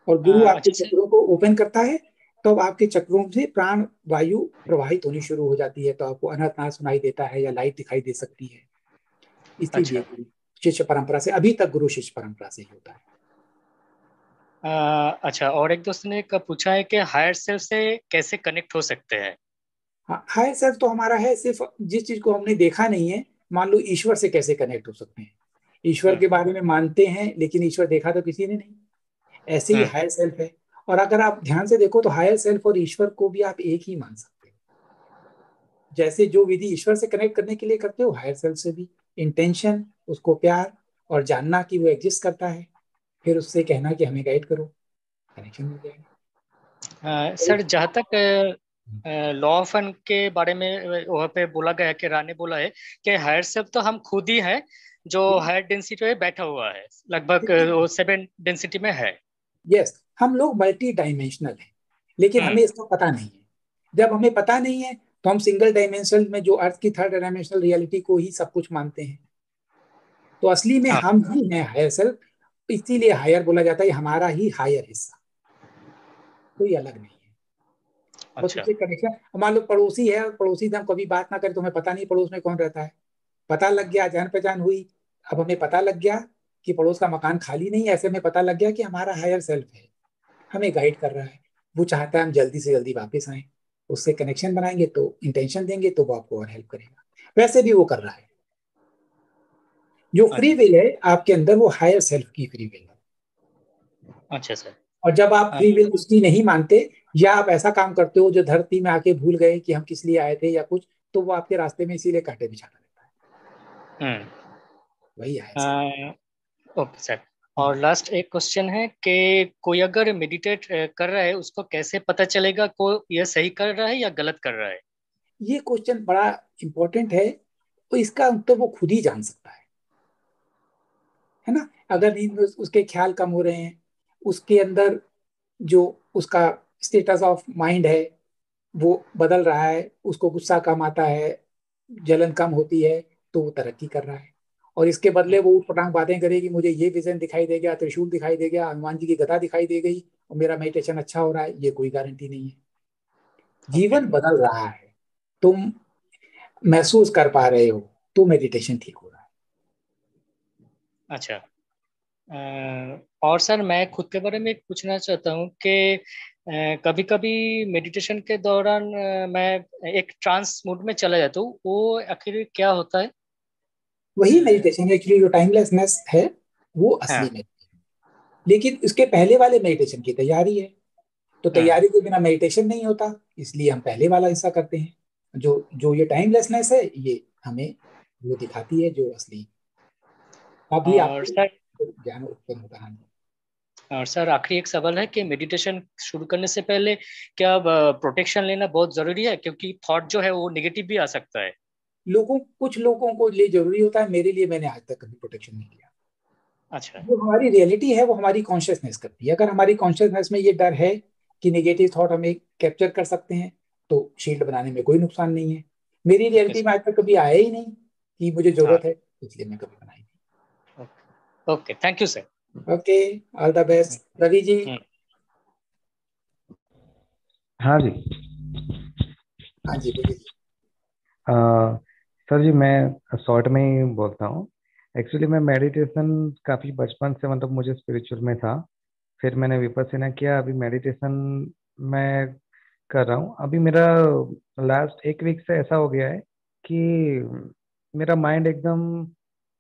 C: और गुरु आपके चक्रों को ओपन करता है, तो आपके चक्रों से प्राण वायु प्रवाहित होनी शुरू हो जाती है, तो आपको अनहतनाद सुनाई देता है या लाइट दिखाई दे सकती है। इसलिए गुरु शिष्य परंपरा से, अभी तक गुरु शिष्य परंपरा से ही होता है।
N: अच्छा, और एक दोस्त ने पूछा है कि हायर सेल्फ से कैसे कनेक्ट हो सकते हैं?
C: हाँ, हायर सेल्फ तो हमारा है, सिर्फ जिस चीज को हमने देखा नहीं है। मान लो ईश्वर से कैसे कनेक्ट हो सकते हैं, ईश्वर के बारे में मानते हैं लेकिन ईश्वर देखा तो किसी ने नहीं, ऐसे ही हायर सेल्फ है। और अगर आप ध्यान से देखो तो हायर सेल्फ और ईश्वर को भी आप एक ही मान सकते हो। जैसे जो विधि ईश्वर से कनेक्ट करने के लिए करते हो, हायर सेल्फ से भी इंटेंशन, उसको प्यार और जानना कि वो एग्जिस्ट करता है, फिर उससे कहना कि हमें गाइड करो, कनेक्शन हो जाएगा।
N: सर जहाँ तक लॉ ऑफ फन के बारे में वहाँ पे बोला गया है कि राने बोला है कि हायर सेल्फ तो हम खुद ही है, जो हायर डेंसिटी में बैठा हुआ है, लगभग 7 डेंसिटी में है।
C: यस, हम लोग मल्टी डायमेंशनल हैं, लेकिन हमें इसका पता नहीं है। जब हमें पता नहीं है तो हम सिंगल डायमेंशनल में, जो अर्थ की 3rd डायमेंशनल रियलिटी को ही सब कुछ मानते हैं। तो असली में हम ही हैं हायर सेल्फ, इसीलिए हायर बोला जाता है, हमारा ही हायर हिस्सा, कोई अलग नहीं है। बस उससे कनेक्शन। मान लो पड़ोसी है, पड़ोसी से हम कभी बात ना करें तो हमें पता नहीं पड़ोस में कौन रहता है, पता लग गया, जान पहचान हुई, अब हमें पता लग गया कि पड़ोस का मकान खाली नहीं है, ऐसे में पता लग गया कि हमारा हायर सेल्फ है, हमें गाइड कर रहा है, वो चाहता है हम जल्दी से जल्दी वापस आए। उससे कनेक्शन बनाएंगे तो इंटेंशन देंगे तो वो आपको और हेल्प करेगा। वैसे भी वो कर रहा है। जो फ्री विल है आपके अंदर, वो हायर सेल्फ की फ्री विल है।
N: अच्छा सर।
C: और जब आप फ्री विल उसकी नहीं मानते, या आप ऐसा काम करते हो जो धरती में आके भूल गए कि हम किस लिए आए थे या कुछ, तो वो आपके रास्ते में इसीलिए कांटे बिछाता रहता है। वही है।
N: Okay sir. और लास्ट एक क्वेश्चन है कि कोई अगर मेडिटेट कर रहा है, उसको कैसे पता चलेगा को ये सही कर रहा है या गलत कर रहा है?
C: ये क्वेश्चन बड़ा इंपॉर्टेंट है, तो इसका उत्तर वो खुद ही जान सकता है ना। अगर नींद में उसके ख्याल कम हो रहे हैं, उसके अंदर जो उसका स्टेटस ऑफ माइंड है वो बदल रहा है, उसको गुस्सा कम आता है, जलन कम होती है, तो वो तरक्की कर रहा है। और इसके बदले वो उठपटांग बातें करेगी, मुझे ये विजन दिखाई दे गया, त्रिशूल दिखाई दे गया, हनुमान जी की गदा दिखाई दे गई और मेरा मेडिटेशन अच्छा हो रहा है, ये कोई गारंटी नहीं है। जीवन बदल रहा है, तुम महसूस कर पा रहे हो तो मेडिटेशन ठीक हो रहा है।
N: अच्छा। और सर मैं खुद के बारे में पूछना चाहता हूँ कि कभी कभी मेडिटेशन के दौरान मैं एक ट्रांस मूड में चला जाता हूँ, वो आखिर क्या होता है?
C: वही मेडिटेशन एक्चुअली, जो टाइमलेसनेस है वो असली मेडिटेशन। लेकिन उसके पहले वाले मेडिटेशन की तैयारी है, तो तैयारी के बिना मेडिटेशन नहीं होता, इसलिए हम पहले वाला हिस्सा करते हैं। जो जो ये टाइमलेसनेस है, ये हमें वो दिखाती है जो असली, अभी
N: और सर
C: ज्ञान उत्पन्न होता है।
N: और सर आखिरी एक सवाल है कि मेडिटेशन शुरू करने से पहले क्या प्रोटेक्शन लेना बहुत जरूरी है, क्योंकि थॉट जो है वो नेगेटिव भी आ सकता है?
C: कुछ लोगों को लिए जरूरी होता है, मेरे लिए मैंने आज तक कभी प्रोटेक्शन नहीं लिया।
N: अच्छा।
C: जो हमारी रियलिटी है वो हमारी कॉन्शियसनेस करती है। अगर हमारी कॉन्शियसनेस में ये डर है कि नेगेटिव थॉट हमें कैप्चर कर सकते हैं, तो शील्ड बनाने में कोई नुकसान नहीं है। मेरी रियलिटी में आज तक कभी आया ही नहीं कि मुझे जरूरत है, इसलिए मैं कभी बनाई नहीं।
N: Okay, thank you sir.
C: Okay, all the best. Ravi ji.
O: हाँ जी।
C: हाँ जी, बोलिए।
O: सर जी, मैं शॉर्ट में ही बोलता हूँ। एक्चुअली मैं मेडिटेशन काफ़ी बचपन से, मतलब मुझे स्पिरिचुअल में था, फिर मैंने विपस्सना किया, अभी मेडिटेशन मैं कर रहा हूँ। अभी मेरा लास्ट एक वीक से ऐसा हो गया है कि मेरा माइंड एकदम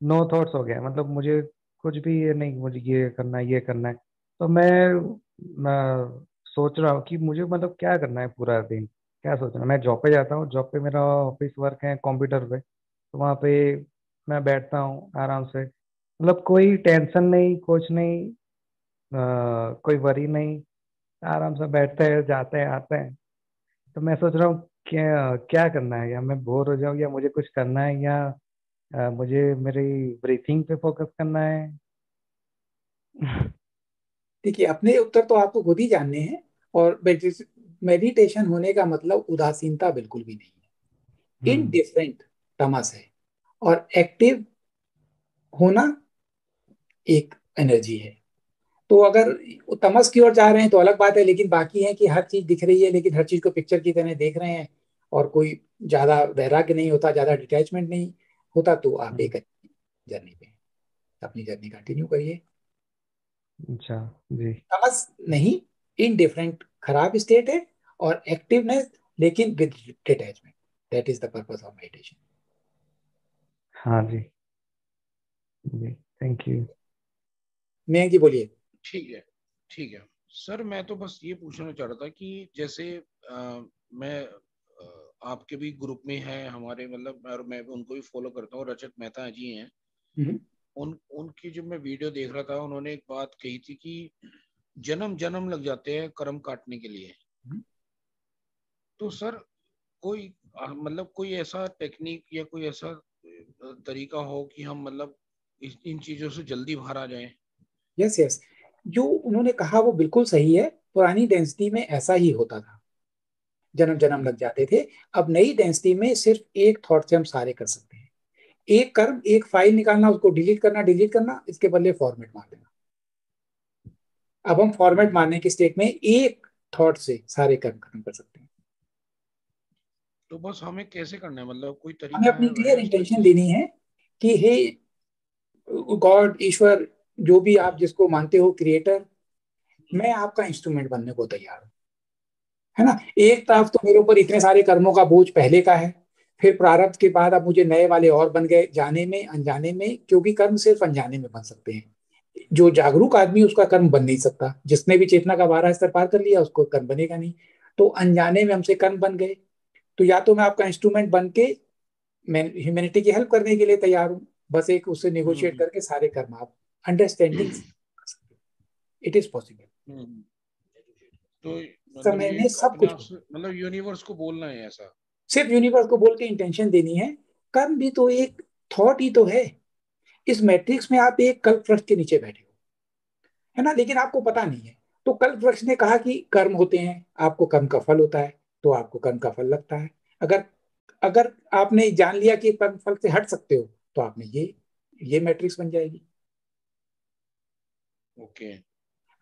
O: नो थॉट्स हो गया है। मतलब मुझे कुछ भी ये नहीं, मुझे ये करना है ये करना है। तो मैं सोच रहा हूँ कि मुझे मतलब क्या करना है पूरा दिन, क्या सोचना है। मैं जॉब पे जाता हूँ, जॉब पे मेरा ऑफिस वर्क है कंप्यूटर पे, तो वहाँ पे मैं बैठता हूँ आराम से, मतलब कोई टेंशन नहीं, कुछ नहीं, कोई वरी नहीं, आराम से बैठते हैं, जाते हैं, आते हैं। तो मैं सोच रहा हूँ क्या क्या करना है, या मैं बोर हो जाऊँ, या मुझे कुछ करना है, या मुझे मेरी ब्रीथिंग पे फोकस करना है।
C: देखिए, अपने उत्तर तो आपको खुद ही जानने हैं। और मेडिटेशन होने का मतलब उदासीनता बिल्कुल भी नहीं है। इनडिफरेंट तमस है, और एक्टिव होना एक एनर्जी है। तो अगर तमस की ओर जा रहे हैं तो अलग बात है, लेकिन बाकी है कि हर चीज दिख रही है लेकिन हर चीज को पिक्चर की तरह देख रहे हैं, और कोई ज्यादा वैराग्य नहीं होता, ज्यादा डिटैचमेंट नहीं होता, तो आप एक जर्नी पे अपनी जर्नी कंटिन्यू करिए।
O: अच्छा जी।
C: तमस नहीं, इनडिफरेंट खराब स्टेट है, और एक्टिवनेस लेकिन with detachment, that is the purpose of meditation.
O: हाँ जी जी, थैंक यू।
C: मैं जी, बोलिए।
A: ठीक है, ठीक है सर। मैं तो बस ये पूछना चाह रहा था कि जैसे मैं आपके भी ग्रुप में है हमारे, मतलब, और मैं उनको भी फॉलो करता हूँ, रजत मेहता जी हैं। उनकी जब मैं वीडियो देख रहा था, उन्होंने एक बात कही थी कि जन्म जन्म लग जाते हैं कर्म काटने के लिए। तो सर कोई मतलब कोई ऐसा टेक्निक या कोई ऐसा तरीका हो कि हम मतलब इन चीजों से जल्दी बाहर आ जाएं?
C: यस यस, जो उन्होंने कहा वो बिल्कुल सही है। पुरानी डेंसिटी में ऐसा ही होता था, जन्म जन्म लग जाते थे। अब नई डेंसिटी में सिर्फ एक थॉट से हम सारे कर सकते हैं। एक कर्म, एक फाइल निकालना, उसको डिलीट करना, इसके बदले फॉर्मेट मार देना। अब हम फॉर्मेट मारने की स्टेट में एक थॉट से सारे कर्म खत्म कर सकते हैं।
A: तो बस हमें कैसे करना है, मतलब कोई
C: हमें
A: तरीका
C: अपनी
A: है
C: क्लियर
A: उसका?
C: इंटेंशन देनी है कि हे गॉड, ईश्वर, जो भी आप जिसको मानते हो, क्रिएटर, मैं आपका इंस्ट्रूमेंट बनने को तैयार हूं। है ना। एक तरफ तो मेरे ऊपर इतने सारे कर्मों का बोझ पहले का है, फिर प्रारब्ध के बाद अब मुझे नए वाले और बन गए, जाने में अनजाने में, क्योंकि कर्म सिर्फ अनजाने में बन सकते हैं। जो जागरूक आदमी उसका कर्म बन नहीं सकता, जिसने भी चेतना का 12 स्तर पार कर लिया उसको कर्म बनेगा नहीं। तो अनजाने में हमसे कर्म बन गए, तो या तो मैं आपका इंस्ट्रूमेंट बन के मैं ह्यूमैनिटी की हेल्प करने के लिए तैयार हूँ, बस एक उससे नेगोशिएट करके सारे कर्म आप अंडरस्टैंडिंग, इट इज पॉसिबल।
A: तो
C: समय में सब कुछ,
A: मतलब यूनिवर्स को बोलना है ऐसा,
C: सिर्फ यूनिवर्स को बोल के इंटेंशन देनी है। कर्म भी तो एक थॉट ही तो है। इस मैट्रिक्स में आप एक कल्प वृक्ष के नीचे बैठे हो, है ना, लेकिन आपको पता नहीं है। तो कल्प वृक्ष ने कहा कि कर्म होते हैं, आपको कर्म का फल होता है, तो आपको कर्म का फल लगता है। अगर अगर आपने जान लिया कि कर्म फल से हट सकते हो, तो आपने ये मैट्रिक्स बन जाएगी।
A: ओके।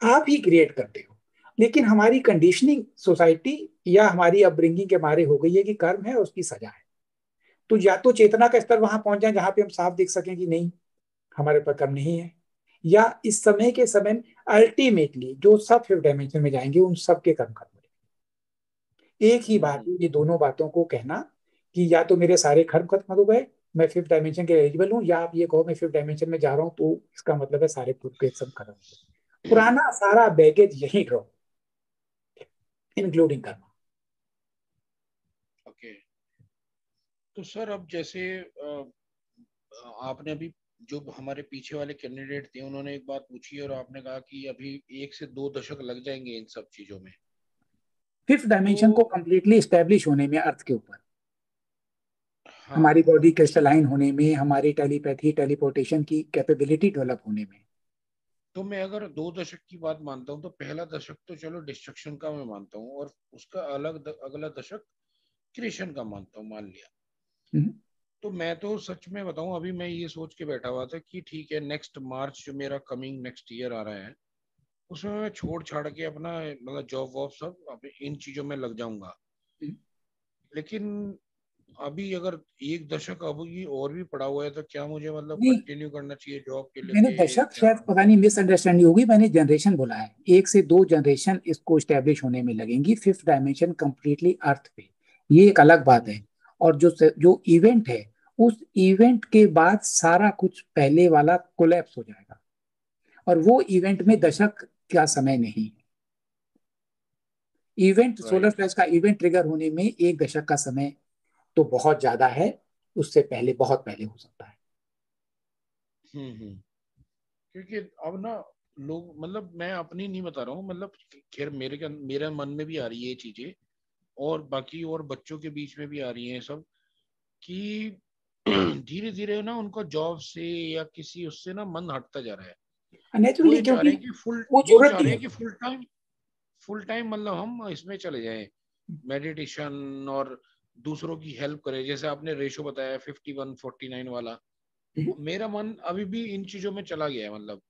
C: आप ही क्रिएट करते हो, लेकिन हमारी कंडीशनिंग सोसाइटी या हमारी अपब्रिंगिंग के मारे हो गई है कि कर्म है उसकी सजा है। तो या तो चेतना का स्तर वहां पहुंच जाए जहां पे हम साफ देख सकें कि नहीं, हमारे पर कर्म नहीं है, या इस समय के समय में अल्टीमेटली जो सब 5th डायमेंशन में जाएंगे उन सब के कर्म खत्म हो। एक ही बात है ये दोनों बातों को कहना कि या तो मेरे सारे कर्म खत्म हो गए, मैं 5th डायमेंशन के एलिजिबल हूँ, या आप ये कहो मैं 5th डायमेंशन में जा रहा हूँ, तो इसका मतलब है सारे के सब खत्म हो गए। पुराना सारा बैगेज यही ड्रॉ, इंक्लूडिंग कर्म।
A: ओके। तो सर अब जैसे आपने अभी जो हमारे पीछे वाले कैंडिडेट थे उन्होंने एक बात पूछी और आपने कहा कि अभी 1 से 2 दशक लग जाएंगे इन सब चीजों में,
C: 5th डायमेंशन को कंप्लीटली एस्टेब्लिश होने में, अर्थ के ऊपर हमारी बॉडी क्रिस्टलाइन होने में, हमारी टेलीपैथी टेलीपोर्टेशन की कैपेबिलिटी डेवलप होने में।
A: तो मैं अगर 2 दशक की बात मानता हूँ तो पहला दशक तो चलो डिस्ट्रक्शन का मैं मानता हूँ, और उसका अगला दशक क्रिएशन का मानता हूँ, मान लिया। तो मैं तो सच में बताऊं, अभी मैं ये सोच के बैठा हुआ था कि ठीक है नेक्स्ट मार्च जो मेरा कमिंग नेक्स्ट ईयर आ रहा है उसमें मैं छोड़ छाड़ के अपना मतलब जॉब वॉब सब इन चीजों में लग जाऊंगा। लेकिन अभी अगर 1 दशक अभी और भी पड़ा हुआ है तो क्या मुझे मतलब कंटिन्यू करना चाहिए जॉब के लिए?
C: मैंने दशक शायद पता नहीं मिसअंडरस्टैंडिंग होगी, मैंने जनरेशन बोला है। 1 से 2 जनरेशन इसको स्टैब्लिश होने में लगेंगी, 5th डायमेंशन कंप्लीटली अर्थ पे, ये एक अलग बात है। और जो इवेंट है उस इवेंट के बाद सारा कुछ पहले वाला कोलैप्स हो जाएगा, और वो इवेंट में दशक का समय नहीं है। इवेंट सोलर फ्लैश का इवेंट ट्रिगर होने में 1 दशक का समय तो बहुत ज्यादा है, उससे पहले बहुत पहले हो सकता है।
A: क्योंकि अब ना लोग, मतलब मैं अपनी नहीं बता रहा हूँ, मतलब खैर मेरे मन में भी आ रही है ये चीजें, और बाकी और बच्चों के बीच में भी आ रही है सब, कि धीरे धीरे ना उनका जॉब से या किसी उससे ना मन हटता जा रहा है।
C: नेचुरली, क्योंकि वो
A: चाह रहे हैं कि फुल टाइम मतलब हम इसमें चले जाएं, मेडिटेशन और दूसरों की हेल्प करें। जैसे आपने रेशो बताया 51-49 वाला, मेरा मन अभी भी इन चीजों में चला गया है, मतलब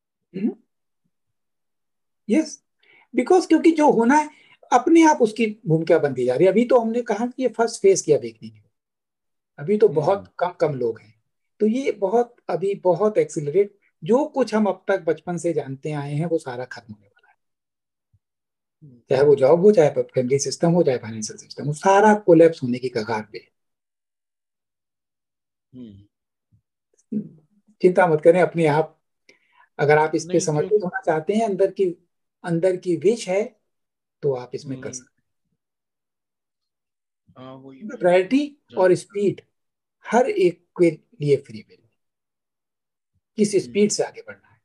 C: यस, बिकॉज क्योंकि जो होना है अपने आप उसकी भूमिका बनती जा रही है। अभी तो हमने कहा कि ये फर्स्ट फेज किया देखने की, अभी तो बहुत कम लोग हैं, तो ये बहुत अभी बहुत एक्सिलरेट, जो कुछ हम अब तक बचपन से जानते आए हैं वो सारा खत्म होने वाला है। चाहे वो जॉब हो, चाहे फैमिली सिस्टम हो, चाहे फाइनेंशियल सिस्टम हो, सारा कोलैप्स होने की कगार पे। चिंता मत करें अपने आप, अगर आप इस पे समर्पित होना चाहते हैं, अंदर की विश है, तो आप इसमें कर सकते हैं। प्रायोरिटी और स्पीड हर एक के लिए फ्री विल, किस स्पीड से आगे बढ़ना है।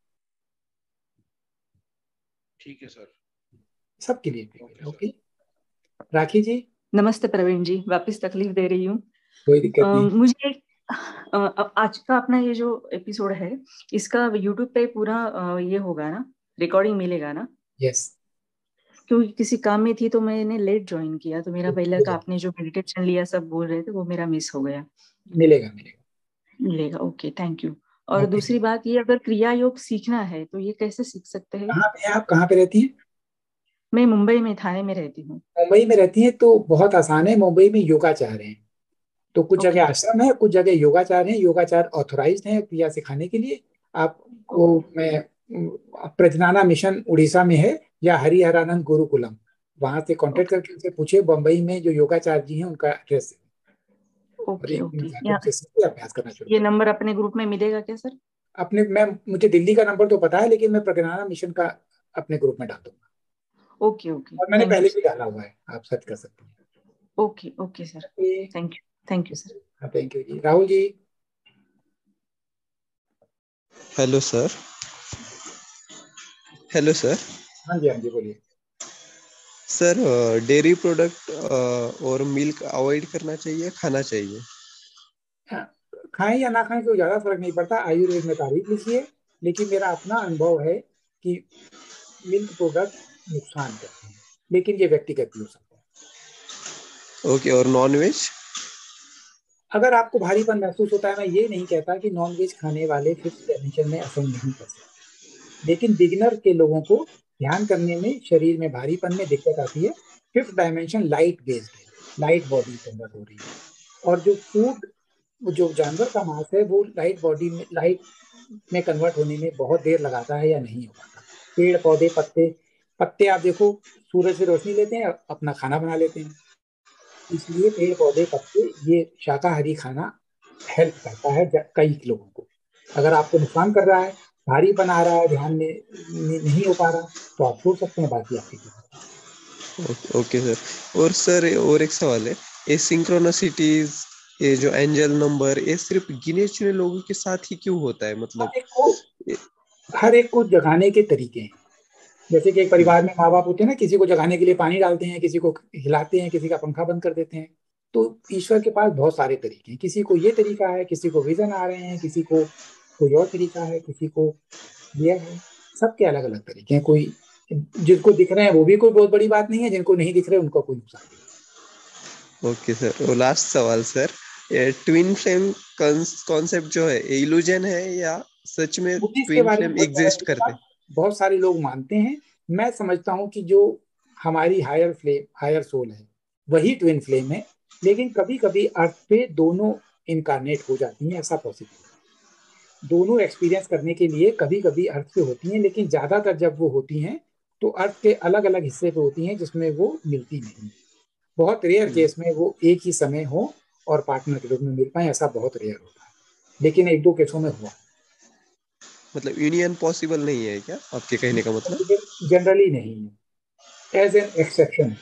A: ठीक है सर,
C: सबके लिए फ्री विल। ओके राखी जी।
G: नमस्ते प्रवीण जी, वापस तकलीफ दे रही हूँ।
C: कोई दिक्कत नहीं।
G: मुझे आज का अपना ये जो एपिसोड है इसका यूट्यूब पे पूरा ये होगा ना, रिकॉर्डिंग मिलेगा ना?
C: यस।
G: क्योंकि किसी काम में थी तो मैंने लेट ज्वाइन किया, तो मेरा पहले का आपने जो मेडिटेशन लिया सब बोल रहे थे वो मेरा मिस हो गया। मिलेगा। Okay, thank you. और दूसरी बात ये, अगर क्रिया योग सीखना है तो ये कैसे सीख सकते हैं?
C: आप कहाँ पे रहती हैं?
G: मैं मुंबई में, थाने में रहती हूँ।
C: मुंबई में रहती हैं तो बहुत आसान है। मुंबई में योगाचार है, तो कुछ जगह आश्रम है, कुछ जगह योगाचार है। योगाचार ऑथोराइज्ड है क्रिया सिखाने के लिए। आपको मैं प्रज्ञाना मिशन उड़ीसा में है, या हरिहरानंद गुरुकुलम वहां से कांटेक्ट करके उनसे पूछे, बम्बई में जो योगाचार्य जी हैं उनका एड्रेस है।
G: Okay okay.
C: अभ्यास करना शुरू।
G: ये नंबर अपने ग्रुप में मिलेगा क्या सर?
C: मुझे दिल्ली का नंबर तो पता है, लेकिन मैं प्रज्ञाना मिशन का अपने ग्रुप में डाल दूंगा।
G: Okay okay.
C: और मैंने पहले भी डाला हुआ है, आप सर्च कर सकते हैं।
G: Okay okay sir, thank you sir.
C: हाँ थैंक यू जी। Rahul ji.
B: Hello sir. Hello sir.
C: हाँ जी बोलिए
B: सर। डेयरी प्रोडक्ट और मिल्क अवॉइड करना चाहिए, खाना चाहिए?
C: खाएं या ना खाएं कोई ज्यादा फर्क नहीं पड़ता, आयुर्वेद में तारीफ लिखी है, लेकिन मेरा अपना अनुभव है कि मिल्क प्रोडक्ट नुकसान करते हैं, लेकिन ये व्यक्तिगत भी हो सकता है।
B: ओके। और नॉन वेज?
C: अगर आपको भारीपन महसूस होता है, मैं ये नहीं कहता कि नॉन वेज खाने वाले फिफ्थ डायमेंशन में असेंड नहीं कर सकते, लेकिन बिगिनर के लोगों को ध्यान करने में, शरीर में भारीपन में दिक्कत आती है। फिफ्थ डायमेंशन लाइट बेस्ड है, लाइट बॉडी कन्वर्ट हो रही है, और जो फूड, जो जानवर का मांस है वो लाइट बॉडी में, लाइट में कन्वर्ट होने में बहुत देर लगाता है या नहीं हो पाता। पेड़ पौधे, पत्ते आप देखो, सूरज से रोशनी लेते हैं, अपना खाना बना लेते हैं। इसलिए पेड़ पौधे, पत्ते, ये शाकाहारी खाना हेल्प करता है कई लोगों को। अगर आपको नुकसान कर रहा है, भारी बना रहा है, ध्यान में नहीं हो पा रहा, तो आप छोड़ सकते हैं, बाकी आपकी चीज़।
B: Okay sir. और सर और एक सवाल है, ये सिंक्रोनिसिटीज, ये जो एंजल नंबर, ये सिर्फ गिने चुने लोगों के साथ ही क्यों होता है? मतलब
C: हर एक को जगाने के तरीके हैं। जैसे कि एक परिवार में माँ बाप होते हैं ना, किसी को जगाने के लिए पानी डालते हैं, किसी को हिलाते हैं, किसी का पंखा बंद कर देते हैं। तो ईश्वर के पास बहुत सारे तरीके हैं। किसी को ये तरीका है, किसी को विजन आ रहे हैं, किसी को कोई और तरीका है, किसी को ये है। सबके अलग अलग तरीके हैं। कोई जिनको दिख रहे हैं वो भी कोई बहुत बड़ी बात नहीं है, जिनको नहीं दिख रहे उनको कोई नुकसान नहीं।
B: Okay sir. और लास्ट सवाल सर, ट्विन फ्लेम कॉन्सेप्ट जो है, इल्यूजन है या सच में ट्विन फ्लेम एग्जिस्ट करते हैं?
C: बहुत सारे लोग मानते हैं। मैं समझता हूँ कि जो हमारी हायर फ्लेम, हायर सोल है, वही ट्विन फ्लेम है, लेकिन कभी कभी अर्थ पे दोनों इनकारनेट हो जाती हैं, ऐसा पॉसिबल है। दोनों एक्सपीरियंस करने के लिए कभी कभी अर्थ पे होती हैं, लेकिन ज्यादातर जब वो होती हैं तो अर्थ के अलग अलग हिस्से पे होती हैं, जिसमें वो मिलती नहीं। बहुत रेयर केस में वो एक ही समय हो और पार्टनर के रूप में मिल पाए, ऐसा बहुत रेयर होता है, लेकिन एक दो केसों में हुआ।
B: मतलब यूनियन पॉसिबल नहीं है क्या, आपके कहने का मतलब?
C: जनरली नहीं है, एज एन एक्सेप्शन।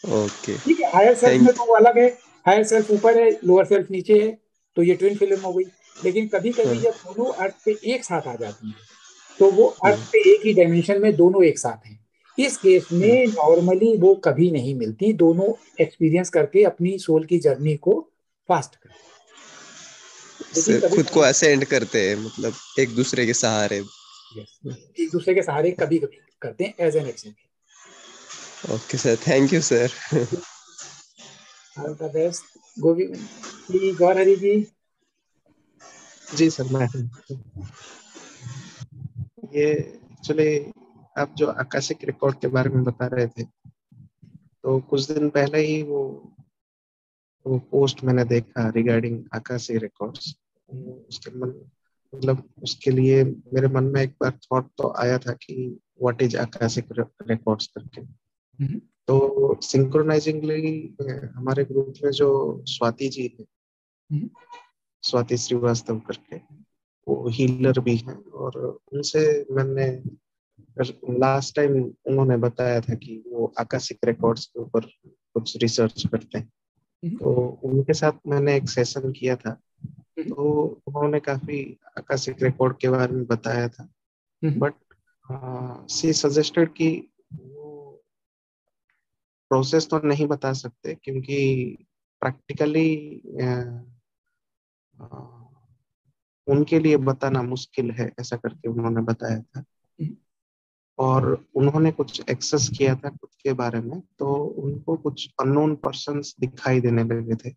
B: ओके
C: ठीक है, हायर सेल्फ में तो वो अलग है, हायर सेल्फ ऊपर है, लोअर सेल्फ नीचे है, तो ये ट्विन फिल्म हो गई। लेकिन कभी कभी जब दोनों अर्थ पे एक साथ आ जाती है, तो वो अर्थ पे एक ही डायमेंशन में दोनों एक साथ हैं। इस केस में नॉर्मली वो कभी नहीं मिलती, दोनों एक्सपीरियंस करके अपनी सोल की जर्नी को फास्ट करते हैं,
B: खुद को असेंड करते हैं, मतलब एक दूसरे के सहारे।
C: एक दूसरे के सहारे कभी कभी करते हैं, as an exception.
B: Okay sir, thank you sir.
C: All the best. Gaur Hari ji.
P: जी सर, मैं ये एक्चुअली आप जो आकाशिक रिकॉर्ड के बारे में बता रहे थे, तो कुछ दिन पहले ही वो पोस्ट मैंने देखा रिगार्डिंग आकाशिक रिकॉर्ड्स। उसके मतलब उसके लिए मेरे मन में एक बार थॉट तो आया था कि व्हाट इज आकाशिक रिकॉर्ड्स करके। तो सिंक्रोनाइजिंगली हमारे ग्रुप में जो स्वाति जी है, स्वाति श्रीवास्तव करके, वो हीलर भी हैं, और उनसे मैंने लास्ट टाइम उन्होंने बताया था कि वो आकाशिक रिकॉर्ड्स के ऊपर कुछ रिसर्च करते हैं। तो उनके साथ मैंने एक सेशन किया था, तो उन्होंने काफी आकाशिक रिकॉर्ड के बारे में बताया था, बट शी सजेस्टेड कि वो प्रोसेस तो नहीं बता सकते, क्योंकि प्रैक्टिकली उनके लिए बताना मुश्किल है, ऐसा करके उन्होंने बताया था। और उन्होंने कुछ एक्सेस किया था खुद के बारे में, तो उनको कुछ अननोन पर्सन्स दिखाई देने लगे थे।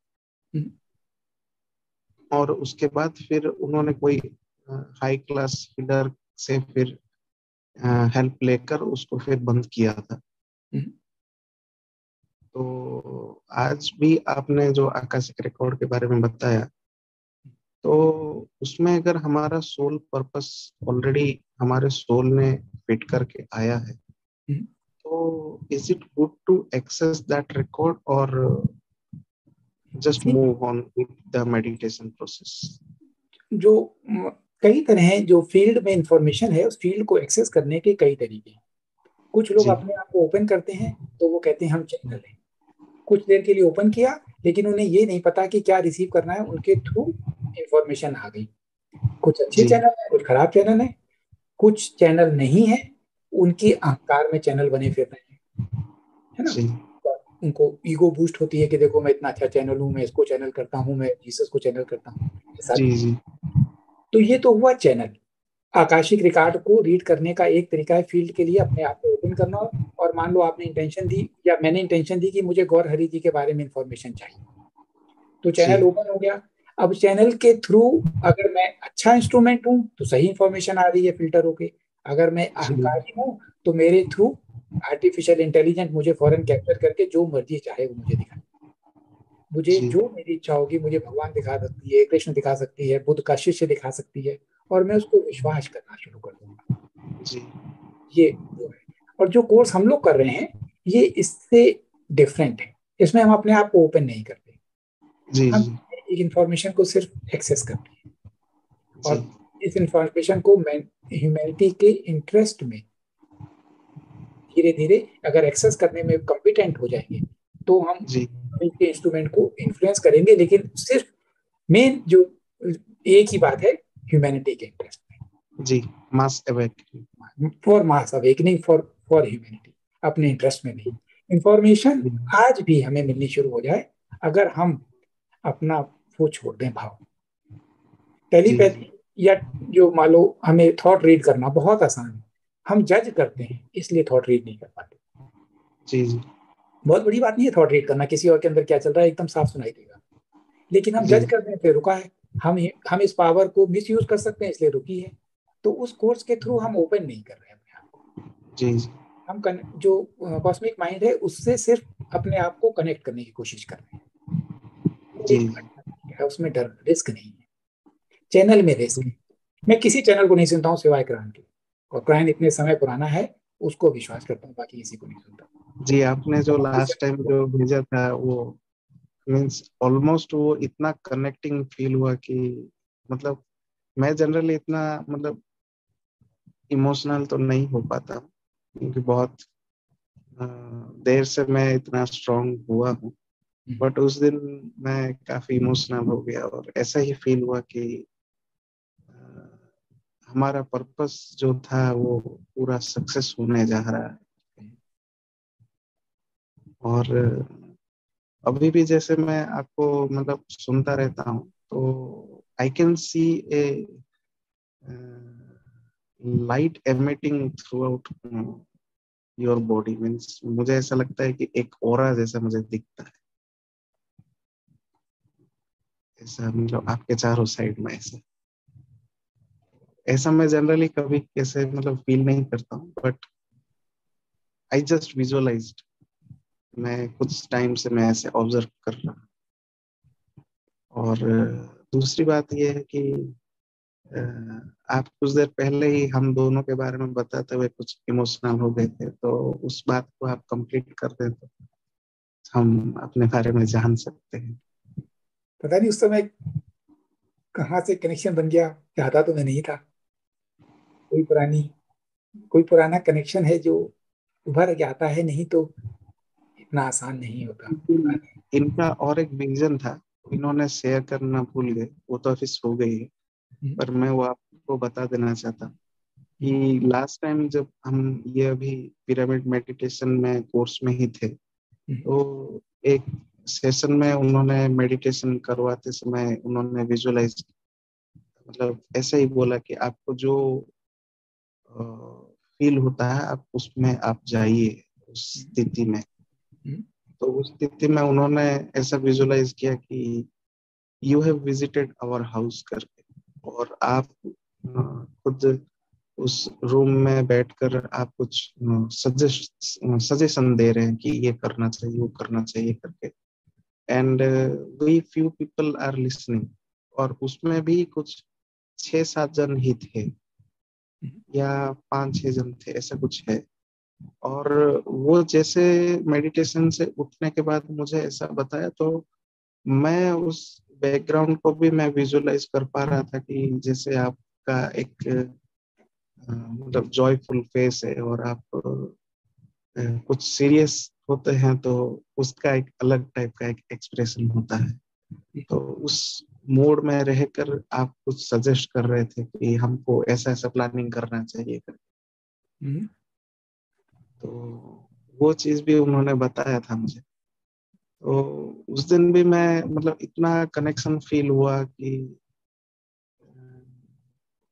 P: और उसके बाद फिर उन्होंने कोई हाई क्लास हीलर से फिर हेल्प लेकर उसको फिर बंद किया था। तो आज भी आपने जो आकाशिक रिकॉर्ड के बारे में बताया, तो उसमें अगर हमारा सोल पर्पस ऑलरेडी हमारे सोल ने फिट करके आया है, तो So is it good to access that record or just move on with the meditation process?
C: जो कई तरह हैं, जो फील्ड में इंफॉर्मेशन है उस फील्ड को एक्सेस करने के कई तरीके हैं। कुछ लोग अपने आप को ओपन करते हैं तो वो कहते हैं हम चैनल हैं। कुछ देर के लिए ओपन किया लेकिन उन्हें ये नहीं पता कि क्या रिसीव करना है, उनके थ्रू इंफॉर्मेशन आ गई। कुछ अच्छे चैनल है, कुछ खराब चैनल है, कुछ चैनल नहीं है, उनकी अहंकार में चैनल बने फिर रहे हैं, है ना। उनको ईगो बूस्ट होती है कि देखो मैं इतना अच्छा चैनल हूँ, मैं इसको चैनल करता हूँ, मैं जीसस को चैनल करता हूँ। तो ये तो हुआ चैनल। आकाशिक रिकॉर्ड को रीड करने का एक तरीका है फील्ड के लिए अपने आप को ओपन करना। और मान लो आपने इंटेंशन दी या मैंने इंटेंशन दी कि मुझे गौर हरि जी के बारे में इंफॉर्मेशन चाहिए, तो चैनल ओपन हो गया। अब चैनल के थ्रू अगर मैं अच्छा इंस्ट्रूमेंट हूँ तो सही इंफॉर्मेशन आ रही है फिल्टर होके। अगर मैं अहंकारी हूँ तो मेरे थ्रू आर्टिफिशियल इंटेलिजेंट मुझे फौरन कैप्चर करके जो मर्जी चाहे वो मुझे दिखाए। मुझे जो मेरी इच्छा होगी, मुझे भगवान दिखा सकती है, कृष्ण दिखा सकती है, बुद्ध का शिष्य दिखा सकती है, और मैं उसको विश्वास करना शुरू कर दूंगा। ये वो है। और जो कोर्स हम लोग कर रहे हैं ये इससे डिफरेंट है। इसमें हम अपने आप को ओपन नहीं करते, हम एक इंफॉर्मेशन को सिर्फ एक्सेस करते हैं, और इस इंफॉर्मेशन को ह्यूमैनिटी के इंटरेस्ट में धीरे धीरे अगर एक्सेस करने में कॉम्पिटेंट हो जाएंगे तो हम इनके इंस्ट्रूमेंट को इन्फ्लुएंस करेंगे। लेकिन सिर्फ मेन जो एक ही बात है, ह्यूमैनिटी के इंटरेस्ट में।
P: जी, mass awakening,
C: for mass awakening, for humanity, अपने इंटरेस्ट में नहीं। इंफॉर्मेशन आज भी हमें मिलनी शुरू हो जाए अगर हम अपना वो छोड़ दें भाव। टेलीपैथी या जो मान लो हमें थॉट रीड करना बहुत आसान है, हम जज करते हैं इसलिए थॉट रीड नहीं कर पाते।
P: जी,
C: बहुत बड़ी बात नहीं है थॉट रीड करना, किसी और के अंदर क्या चल रहा है एकदम साफ सुनाई देगा, लेकिन हम जज करने पे रुका है। हम इस पावर को मिस यूज कर सकते हैं इसलिए रुकी है। तो उस कोर्स के थ्रू हम ओपन नहीं कर रहे हैं अपने आप को।
P: जी,
C: हम जो कॉस्मिक माइंड है उससे सिर्फ अपने आप को कनेक्ट करने की कोशिश कर रहे हैं। उसमें डर, रिस्क नहीं है। चैनल में रिस्क है। मैं किसी चैनल को नहीं सुनता हूँ सिवाय क्रांत के, और क्रांत इतने समय पुराना है उसको विश्वास करता हूँ, बाकी किसी को नहीं सुनता।
P: जी, आपने जो लास्ट टाइम जो भेजा था वो मीन्स ऑलमोस्ट वो इतना कनेक्टिंग फील हुआ कि मतलब मैं जनरली इतना मतलब इमोशनल तो नहीं हो पाता क्योंकि बहुत देर से मैं इतना स्ट्रांग हुआ हूँ, बट उस दिन मैं काफी इमोशनल हो गया और ऐसा ही फील हुआ कि हमारा पर्पस जो था वो पूरा सक्सेस होने जा रहा है। और अभी भी जैसे मैं आपको मतलब सुनता रहता हूँ तो I can see A light emitting through out your body. Means मुझे ऐसा लगता है कि एक ऑरा जैसा मुझे दिखता है, ऐसा मतलब आपके चारों साइड में ऐसा मैं जनरली कभी कैसे मतलब फील नहीं करता हूँ, बट आई जस्ट विजुअलाइज्ड। मैं कुछ टाइम से मैं ऐसे ऑब्जर्व कर रहा हूँ। और दूसरी बात यह है कि आप कुछ देर पहले ही हम दोनों के बारे में बताते हुए कुछ इमोशनल हो गए थे, तो उस बात को आप कंप्लीट कर दें तो हम अपने बारे में जान सकते हैं।
C: पता नहीं उस समय कहाँ से कनेक्शन बन गया, चाहता तो मैं नहीं था। कोई पुराना कनेक्शन है जो उभर के आता है, नहीं तो इतना आसान नहीं होता।
P: इनका और एक विजन था, इन्होंने शेयर करना भूल गए, वो तो ऑफिस हो गई है, पर मैं वो आपको बता देना चाहता कि लास्ट टाइम जब हम ये अभी पिरामिड मेडिटेशन में कोर्स में ही थे, तो एक सेशन में उन्होंने मेडिटेशन करवाते समय उन्होंने विजुअलाइज मतलब ऐसे ही बोला कि आपको जो फील होता है आप उसमें आप जाइए उस स्थिति में। तो उस स्थिति में उन्होंने ऐसा विजुअलाइज किया कि you have visited our house करके, और आप खुद उस रूम में बैठकर आप कुछ सजेशन दे रहे हैं कि ये करना चाहिए वो करना चाहिए करके, and we few people are listening. और उसमें भी कुछ 6-7 जन ही थे या 5-6 जन थे, ऐसा कुछ है। और वो जैसे मेडिटेशन से उठने के बाद मुझे ऐसा बताया, तो मैं उस बैकग्राउंड को भी मैं विजुअलाइज कर पा रहा था कि जैसे आपका एक मतलब जॉयफुल फेस है और आप कुछ सीरियस होते हैं तो उसका एक अलग टाइप का एक एक्सप्रेशन होता है। तो उस मोड में रहकर आप कुछ सजेस्ट कर रहे थे कि हमको ऐसा ऐसा प्लानिंग करना चाहिए करके। तो वो चीज भी उन्होंने बताया था मुझे। तो उस दिन भी मैं मतलब इतना कनेक्शन फील हुआ कि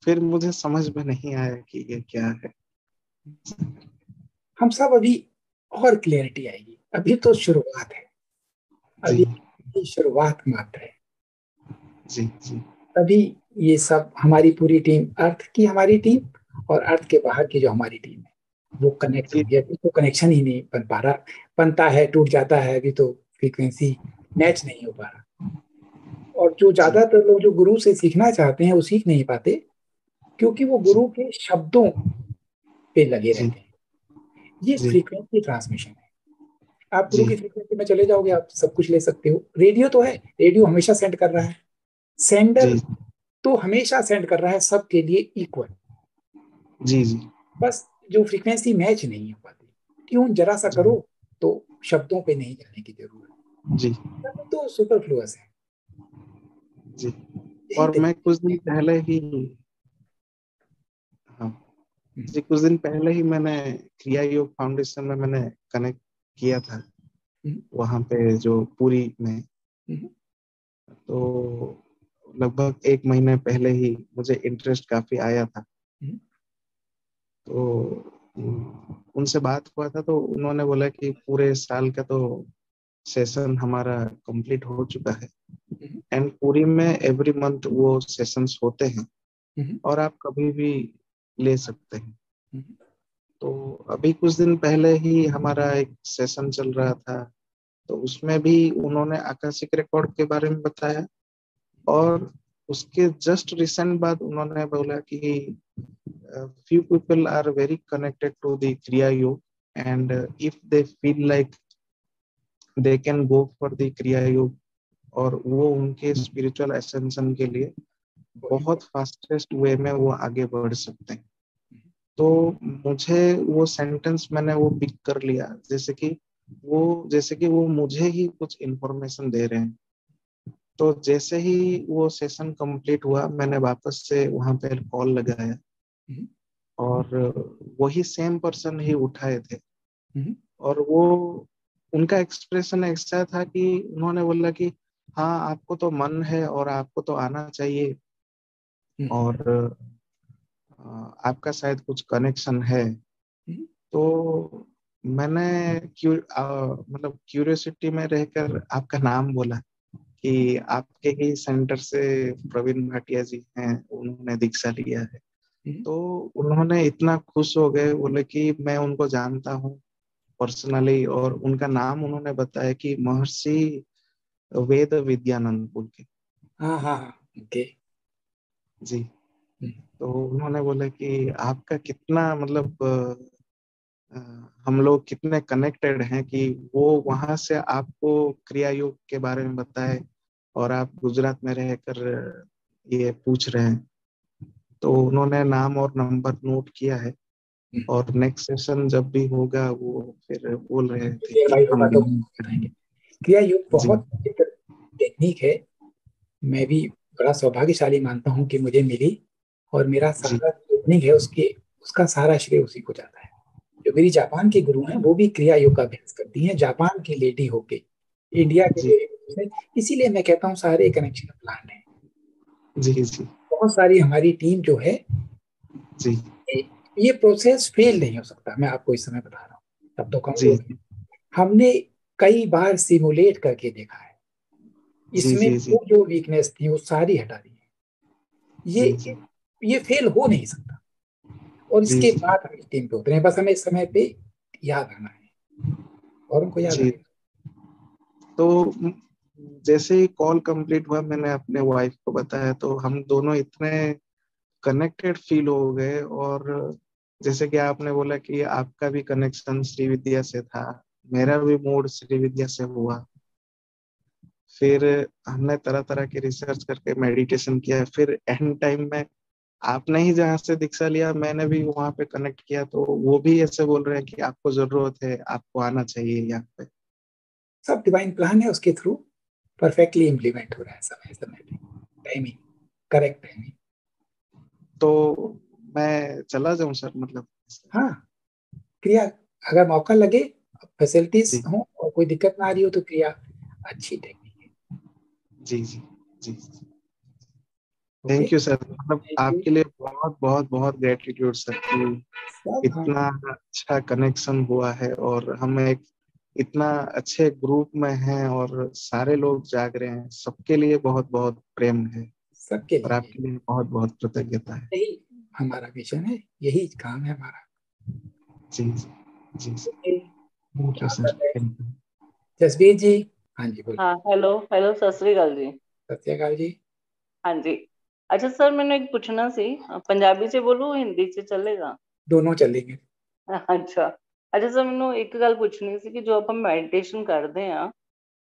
P: फिर मुझे समझ में नहीं आया कि ये क्या है।
C: हम सब अभी और क्लियरिटी आएगी, अभी तो शुरुआत है, अभी शुरुआत मात्र है।
P: जी जी।
C: अभी ये सब हमारी पूरी टीम, अर्थ की हमारी टीम और अर्थ के बाहर की जो हमारी टीम है वो कनेक्ट हो गया। अभी तो कनेक्शन ही नहीं बन पा रहा, बनता है टूट जाता है, अभी तो फ्रीक्वेंसी मैच नहीं हो पा रहा। और जो ज्यादातर लोग जो गुरु से सीखना चाहते हैं वो सीख नहीं पाते, क्योंकि वो गुरु के शब्दों पे लगे रहते हैं। ये फ्रीक्वेंसी ट्रांसमिशन है। आप गुरु की फ्रीक्वेंसी में चले जाओगे, आप सब कुछ ले सकते हो। रेडियो तो है, रेडियो हमेशा सेंड कर रहा है, सेंडर तो हमेशा सेंड कर रहा है सबके लिए इक्वल।
P: जी जी।
C: बस जो फ्रीक्वेंसी मैच नहीं हो पाती, ट्यून जरा सा करो तो शब्दों पे नहीं जाने की जरूरत
P: जी।
C: तो सुपरफ्लुअस है।
P: जी। और मैं कुछ दिन पहले ही कुछ दिन पहले ही मैंने क्रिया योग फाउंडेशन में मैंने कनेक्ट किया था, वहां पे जो पुरी में। तो लगभग 1 महीने पहले ही मुझे इंटरेस्ट काफी आया था। तो उनसे बात हुआ था, तो उन्होंने बोला कि पूरे साल का तो सेशन हमारा कंप्लीट हो चुका है एंड पुरी में एवरी मंथ वो सेशंस होते हैं और आप कभी भी ले सकते हैं। तो अभी कुछ दिन पहले ही हमारा एक सेशन चल रहा था, तो उसमें भी उन्होंने आकाशिक रिकॉर्ड के बारे में बताया और उसके जस्ट रिसेंट बाद उन्होंने बोला कि few people are very connected to the Kriya Yoga and if they feel like they can go for the Kriya Yoga और वो उनके स्पिरिचुअल एसेंशन के लिए बहुत फास्टेस्ट वे में वो आगे बढ़ सकते हैं। तो मुझे वो सेंटेंस मैंने वो पिक कर लिया, जैसे कि वो मुझे ही कुछ इंफॉर्मेशन दे रहे हैं। तो जैसे ही वो सेशन कंप्लीट हुआ, मैंने वापस से वहां पे कॉल लगाया और वही सेम पर्सन ही उठाए थे और वो उनका एक्सप्रेशन ऐसा था कि उन्होंने बोला कि हाँ आपको तो मन है और आपको तो आना चाहिए और आपका शायद कुछ कनेक्शन है। तो मैंने मतलब क्यूरियोसिटी में रहकर आपका नाम बोला कि आपके ही सेंटर से प्रवीण भाटिया जी हैं, उन्होंने दीक्षा लिया है। तो उन्होंने इतना खुश हो गए, बोले कि मैं उनको जानता हूँ पर्सनली और उनका नाम उन्होंने बताया कि महर्षि वेद विद्यानंद बोल के।
C: हाँ ओके
P: जी। तो उन्होंने बोला कि आपका कितना मतलब हम लोग कितने कनेक्टेड हैं कि वो वहां से आपको क्रिया योग के बारे में बताए और आप गुजरात में रहकर ये पूछ रहे हैं। तो उन्होंने नाम और नंबर नोट किया है और नेक्स्ट सेशन जब भी होगा वो फिर बोल रहे थे कि हम
C: क्रिया योग बहुत टेक्निक है। मैं भी बड़ा सौभाग्यशाली मानता हूँ कि मुझे मिली और मेरा सारा टेक्निक है उसका सारा श्रेय उसी को जाता है। जो मेरी जापान के गुरु हैं वो भी क्रिया योग का अभ्यास करती हैं, जापान की लेडी होके इंडिया के। इसीलिए मैं कहता हूँ सारे कनेक्शन प्लान है।
P: जी जी।
C: बहुत सारी हमारी टीम जो है
P: जी,
C: ये प्रोसेस फेल नहीं हो सकता। मैं आपको इस समय बता रहा हूँ, तब तो कहूँगा हमने कई बार सिमुलेट करके देखा है, इसमें वो जो वीकनेस थी वो सारी हटा दी है। ये फेल हो नहीं सकता और इसके बाद हम टीम पे उतरे हैं। बस हमें समय पे याद आना है और उनको याद आएगा।
P: तो जैसे ही कॉल कंप्लीट हुआ, मैंने अपने वाइफ को बताया, तो हम दोनों इतने कनेक्टेड फील हो गए और जैसे कि आपने बोला कि आपका भी कनेक्शन श्री विद्या से था, मेरा भी मूड श्री विद्या से हुआ। फिर हमने तरह तरह की रिसर्च करके मेडिटेशन किया, फिर एंड टाइम में आपने ही जहाँ से दीक्षा लिया मैंने भी वहां पे कनेक्ट किया, तो वो भी ऐसे बोल रहे हैं कि आपको जरूरत है, आपको आना चाहिए यहाँ पे।
C: सब डिवाइन प्लान है, उसके थ्रू परफेक्टली इम्प्लीमेंट हो रहा है समय समय पे, टाइमिंग, करेक्ट टाइमिंग।
P: तो मैं चला जाऊं सर, मतलब?
C: हाँ, क्रिया अगर मौका लगे, फैसिलिटीज हो और कोई दिक्कत ना आ रही हो तो क्रिया अच्छी टेक्निक है।
P: जी जी जी, थैंक यू सर। मतलब आपके लिए बहुत बहुत बहुत ग्रेटिट्यूड सर कि इतना अच्छा कनेक्शन हुआ है और हम एक इतना अच्छे ग्रुप में हैं और सारे लोग जाग रहे हैं। सबके लिए बहुत बहुत प्रेम है,
C: सबके
P: और आपके लिए बहुत बहुत कृतज्ञता है।
C: यही हमारा मिशन है, यही काम है हमारा।
P: जी जी थैंक यू सर।
C: जसबीर जी, हाँ जी बोलिए।
Q: हाँ, हेलो हेलो, सत श्री अकाल जी।
C: सत श्री अकाल जी।
Q: हाँ जी। अच्छा सर, मैंने एक पूछना सी, पंजाबी च बोलूं हिंदी च चलेगा?
C: दोनों चलेंगे।
Q: अच्छा अच्छा सर, मैंने एक गल पूछनी सी कि जो आप मैडिटेशन करते हैं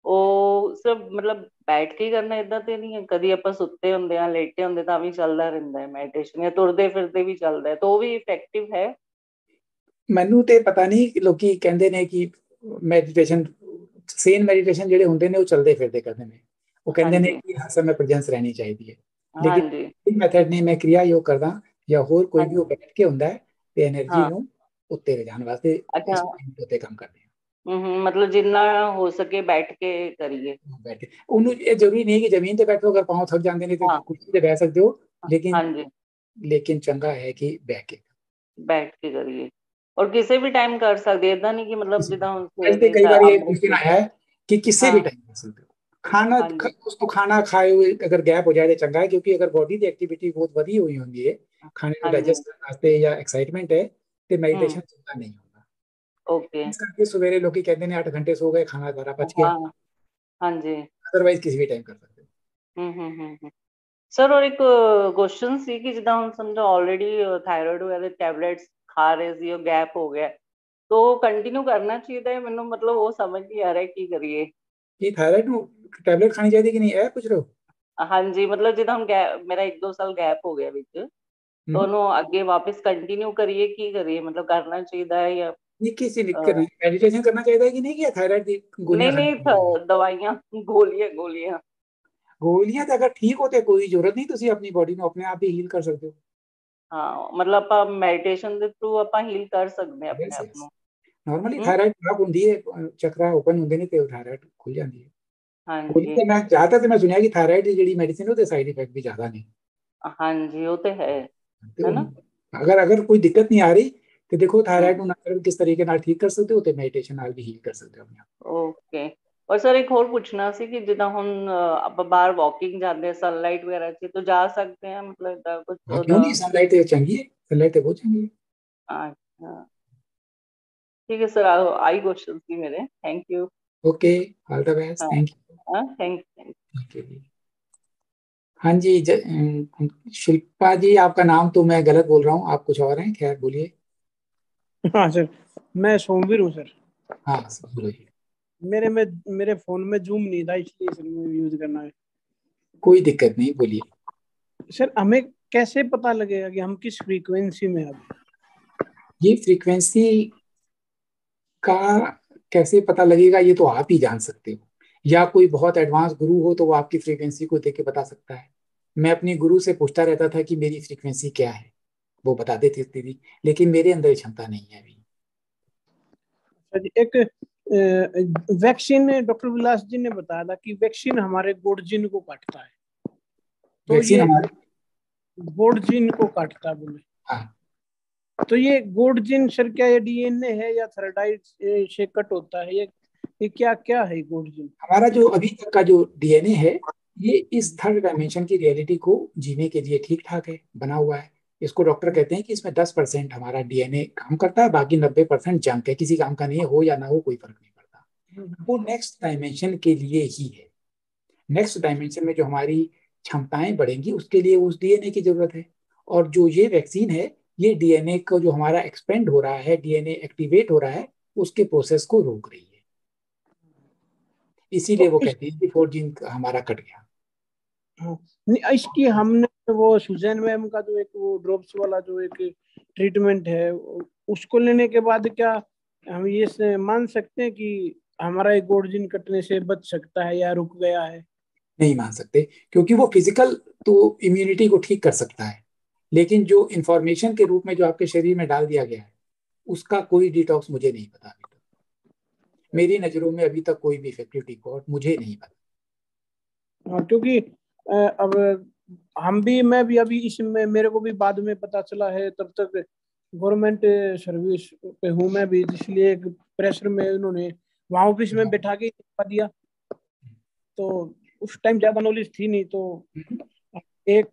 Q: ਉਹ ਸਿਰਫ ਮਤਲਬ ਬੈਠ ਕੇ ਹੀ ਕਰਨਾ, ਇਦਾਂ ਤੇ ਨਹੀਂ ਹੈ? ਕਦੀ ਆਪਾਂ ਸੁੱਤੇ ਹੁੰਦੇ ਆ, ਲੇਟੇ ਹੁੰਦੇ ਤਾਂ ਵੀ ਚੱਲਦਾ ਰਹਿੰਦਾ ਹੈ ਮੈਡੀਟੇਸ਼ਨ, ਜਾਂ ਤੁਰਦੇ ਫਿਰਦੇ ਵੀ ਚੱਲਦਾ ਹੈ, ਤਾਂ ਉਹ ਵੀ ਇਫੈਕਟਿਵ ਹੈ?
C: ਮੈਨੂੰ ਤੇ ਪਤਾ ਨਹੀਂ, ਲੋਕੀ ਕਹਿੰਦੇ ਨੇ ਕਿ ਮੈਡੀਟੇਸ਼ਨ, ਸੇਨ ਮੈਡੀਟੇਸ਼ਨ ਜਿਹੜੇ ਹੁੰਦੇ ਨੇ ਉਹ ਚੱਲਦੇ ਫਿਰਦੇ ਕਰਦੇ ਨੇ, ਉਹ ਕਹਿੰਦੇ ਨੇ ਕਿ ਹਰ ਸਮੇਂ ਪ੍ਰੈਜ਼ੈਂਸ ਰਹਿਣੀ ਚਾਹੀਦੀ ਹੈ। ਲੇਕਿਨ ਇਹ ਮੈਥਡ ਨਹੀਂ, ਮੈਂ ਕਿਰਿਆ ਯੋਗ ਕਰਦਾ ਜਾਂ ਹੋਰ ਕੋਈ ਵੀ, ਉਹ ਬੈਠ ਕੇ ਹੁੰਦਾ ਹੈ ਤੇ એનર્ਜੀ ਨੂੰ ਉੱਤੇ ਲਿਜਾਣ ਵਾਸਤੇ ਉੱਤੇ ਕੰਮ ਕਰਦੇ ਆ।
Q: मतलब जिन्ना हो सके बैठ के करिए।
C: बैठ के ਉਹਨੂੰ ਇਹ ਜ਼ਰੂਰੀ ਨਹੀਂ ਕਿ ਜ਼ਮੀਨ ਤੇ ਬੈਠੋ, ਅਗਰ ਪਾँव ਥੱਕ ਜਾਂਦੇ ਨੇ ਤੇ ਕੁਰਸੀ ਤੇ ਬਹਿ ਸਕਦੇ ਹੋ, लेकिन चंगा है कि बैठ
Q: के करिए और किसी भी टाइम कर सकते, इदा नहीं कि मतलब जिदा
C: कई बार ये क्वेश्चन आया है कि किसी भी टाइम कर सकते हो खाना, उसको खाना खाए हुए अगर गैप हो जाए तो चंगा है, क्योंकि अगर बॉडी की एक्टिविटी बहुत वधी हुई होंगी है खाने को डाइजेस्ट करने वास्ते या एक्साइटमेंट है तो मेडिटेशन चंगा नहीं होगा।
Q: ओके,
C: इस करके सवेरे लोग कहते हैं 8 घंटे सो गए, खाना सारा पच गया।
Q: हाँ जी,
C: अदरवाइज किसी भी टाइम कर सकते हो।
Q: सर और एक क्वेश्चन सी कि जिदा हम समझो ऑलरेडी थायराइड वगैरह टैबलेट्स खा रहे सी और गैप हो गया, तो कंटिन्यू करना चाहिए? मैंने मतलब वो समझ नहीं आ रहा है की करिए।
C: कि थायराइड ਨੂੰ टैबलेट खानी चाहिए कि नहीं, है पूछ रहे हो?
Q: हाँ जी, मतलब जिदा हम मेरा 1-2 साल गैप हो गया विच, तो ਉਹਨੂੰ ਅੱਗੇ वापस कंटिन्यू करिए की करिए, मतलब करना चाहिए या
C: नहीं? किसी दिक्कत नहीं, मेडिटेशन करना चाहिए कि नहीं? कि थायराइड की गोलियां
Q: नहीं दवाइयां गोलियां
C: गोलियां तो अगर ठीक होते कोई जरूरत नहीं, ਤੁਸੀਂ ਆਪਣੀ ਬੋਡੀ ਨੂੰ ਆਪਣੇ ਆਪ ਹੀ ਹੀਲ ਕਰ ਸਕਦੇ ਹੋ।
Q: हाँ, मतलब ਆਪਾਂ ਮੈਡੀਟੇਸ਼ਨ ਦੇ ਥਰੂ ਆਪਾਂ ਹੀਲ ਕਰ ਸਕਦੇ ਆਪਣੇ ਆਪ ਨੂੰ।
C: ਨਾਰਮਲੀ ਥਾਇਰਾਇਡ ਬਲੌਕ ਹੁੰਦੀ ਹੈ, ਚੱਕਰਾ ਓਪਨ ਹੁੰਦੇ ਨੇ ਤੇ ਥਾਇਰਾਇਡ ਖੁੱਲ ਜਾਂਦੀ ਹੈ।
Q: ਹਾਂਜੀ,
C: ਤੇ ਮੈਂ ਜ਼ਿਆਦਾ ਤੇ ਮੈਂ ਸੁਣਿਆ ਕਿ ਥਾਇਰਾਇਡ ਦੀ ਜਿਹੜੀ ਮੈਡੀਸਿਨ ਉਹਦੇ ਸਾਈਡ ਇਫੈਕਟ ਵੀ ਜ਼ਿਆਦਾ ਨੇ।
Q: ਹਾਂਜੀ ਉਹ ਤੇ ਹੈ ਨਾ।
C: ਅਗਰ ਕੋਈ ਦਿੱਕਤ ਨਹੀਂ ਆ ਰਹੀ ਤੇ ਦੇਖੋ ਥਾਇਰਾਇਡ ਨੂੰ ਨਾਲ ਕਿਸ ਤਰੀਕੇ ਨਾਲ ਠੀਕ ਕਰ ਸਕਦੇ ਹੋ ਤੇ ਮੈਡੀਟੇਸ਼ਨ ਨਾਲ ਵੀ ਹੀਲ ਕਰ ਸਕਦੇ ਹੋ ਆਪਣੇ ਆਪ।
Q: ਓਕੇ। और सर एक और पूछना सी कि जिदा हुन आप बाहर वॉकिंग जाते हैं सनलाइट वगैरह से तो जा सकते हैं, मतलब इदा कुछ
C: क्यों नहीं, सनलाइट चंगी है, सनलाइट बहुत चंगी है।
Q: अच्छा ठीक है सर, आई क्वेश्चन थी मेरे, thank you.
C: Okay, all the best, thank you.
Q: Thank you.
C: हाँ जी, शिल्पा जी आपका नाम तो मैं गलत बोल रहा हूँ, आप कुछ और हैं, खैर बोलिए।
R: हाँ सर, मैं सोमवीर हूँ सर।
C: हाँ बोलिए।
R: मेरे फोन में जूम नहीं था, इसलिए सर मैं यूज करना है।
C: कोई दिक्कत नहीं, बोलिए।
R: सर हमें कैसे पता लगेगा कि हम किस फ्रीक्वेंसी में अब?
C: ये फ्रीक्वेंसी का कैसे पता लगेगा, ये तो आप ही जान सकते हो, या कोई बहुत एडवांस गुरु हो तो वो आपकी फ्रीक्वेंसी को देख के बता सकता है। मैं अपने गुरु से पूछता रहता था कि मेरी फ्रीक्वेंसी क्या है, वो बता देती थी, लेकिन मेरे अंदर क्षमता नहीं है अभी।
R: एक वैक्सीन, डॉक्टर विलास जी ने बताया था कि वैक्सीन हमारे गोडजिन को काटता है, तो ये हमारे गोडजिन को काटता है बोले।
C: हाँ।
R: तो ये गोडजिन सर क्या ये डीएनए है या थायराइड से कट होता है, ये क्या है गोडजिन?
C: हमारा जो अभी तक का जो डीएनए है ये इस थर्ड डायमेंशन की रियलिटी को जीने के लिए ठीक ठाक है, बना हुआ है। इसको डॉक्टर कहते हैं कि इसमें 10% हमारा डीएनए काम करता है, बाकी 90% जंक है, किसी काम का नहीं है, हो या ना हो कोई फर्क नहीं पड़ता। वो नेक्स्ट डायमेंशन के लिए ही है। नेक्स्ट डायमेंशन में जो हमारी क्षमताएं बढ़ेंगी उसके लिए उस डीएनए की जरूरत है। और जो ये वैक्सीन है ये डीएनए को जो हमारा एक्सपेंड हो रहा है, डीएनए एक्टिवेट हो रहा है, उसके प्रोसेस को रोक रही है। इसीलिए वो कहती है कि 4 जीन हमारा कट गया।
R: नहीं, इसकी हमने वो सुजैन मैम का जो एक वो ड्रॉप्स वाला जो एक ट्रीटमेंट है, उसको लेने के बाद क्या हम ये मान सकते हैं कि हमारा एक गोल्ड जीन कटने से बच सकता है या रुक गया है?
C: नहीं मान सकते, क्योंकि वो फिजिकल तो इम्यूनिटी को ठीक कर सकता है, लेकिन जो इंफॉर्मेशन के रूप में जो आपके शरीर में डाल दिया गया है, उसका कोई डिटॉक्स मुझे नहीं पता अभी तक। मेरी नजरों में अभी तक कोई भी इफेक्टिव डिटॉक्स मुझे नहीं पता।
R: क्योंकि अब मैं भी अभी इसमें मेरे को भी बाद में पता चला है, तब तक गवर्नमेंट सर्विस पे हूँ मैं भी, इसलिए एक प्रेशर में उन्होंने वहाँ ऑफिस में बैठा के दिया, तो उस टाइम ज्यादा नॉलेज थी नहीं, तो एक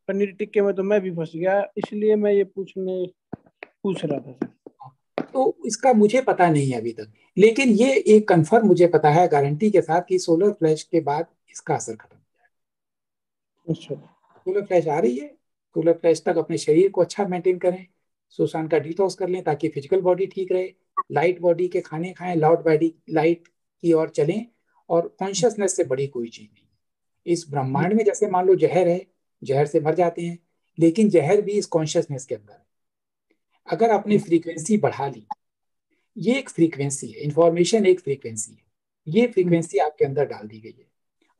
R: पनीर टिक्के में तो मैं भी फंस गया, इसलिए मैं ये पूछ रहा था।
C: तो इसका मुझे पता नहीं है अभी तक, लेकिन ये एक कंफर्म मुझे पता है गारंटी के साथ कि सोलर फ्लैश के बाद इसका असर खत्म हो जाएगा। सोलर फ्लैश आ रही है, सोलर फ्लैश तक अपने शरीर को अच्छा मेंटेन करें, सुसान का डिटॉक्स कर लें ताकि फिजिकल बॉडी ठीक रहे, लाइट बॉडी के खाने खाएं, लाउड बॉडी लाइट की ओर चलें, और कॉन्शियसनेस से बड़ी कोई चीज नहीं है इस ब्रह्मांड में। जैसे मान लो जहर है, जहर से मर जाते हैं, लेकिन जहर भी इस कॉन्शियसनेस के अंदर है। अगर आपने फ्रीक्वेंसी बढ़ा ली, ये एक फ्रीक्वेंसी है, इंफॉर्मेशन एक फ्रीक्वेंसी है, ये फ्रीक्वेंसी आपके अंदर डाल दी गई है,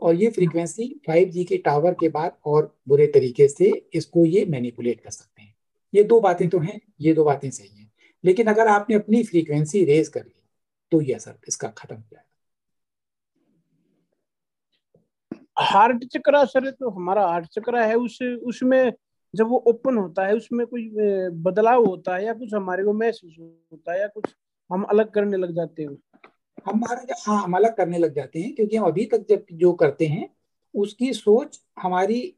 C: और ये फ्रीक्वेंसी 5G के टावर के बाद और बुरे तरीके से इसको ये मैनिपुलेट कर सकते हैं। ये दो बातें तो हैं, ये दो बातें सही हैं, लेकिन अगर आपने अपनी फ्रीक्वेंसी रेज कर ली तो ये असर इसका खत्म हो जाएगा।
R: हार्ट चक्रा सर, तो हमारा हार्ट चक्रा है, उसमें जब वो ओपन होता है उसमें कोई बदलाव होता है या कुछ हमारे को महसूस होता है, या कुछ हम अलग करने लग जाते हैं?
C: हाँ, हम अलग करने लग जाते हैं, क्योंकि हम अभी तक जब जो करते हैं उसकी सोच हमारी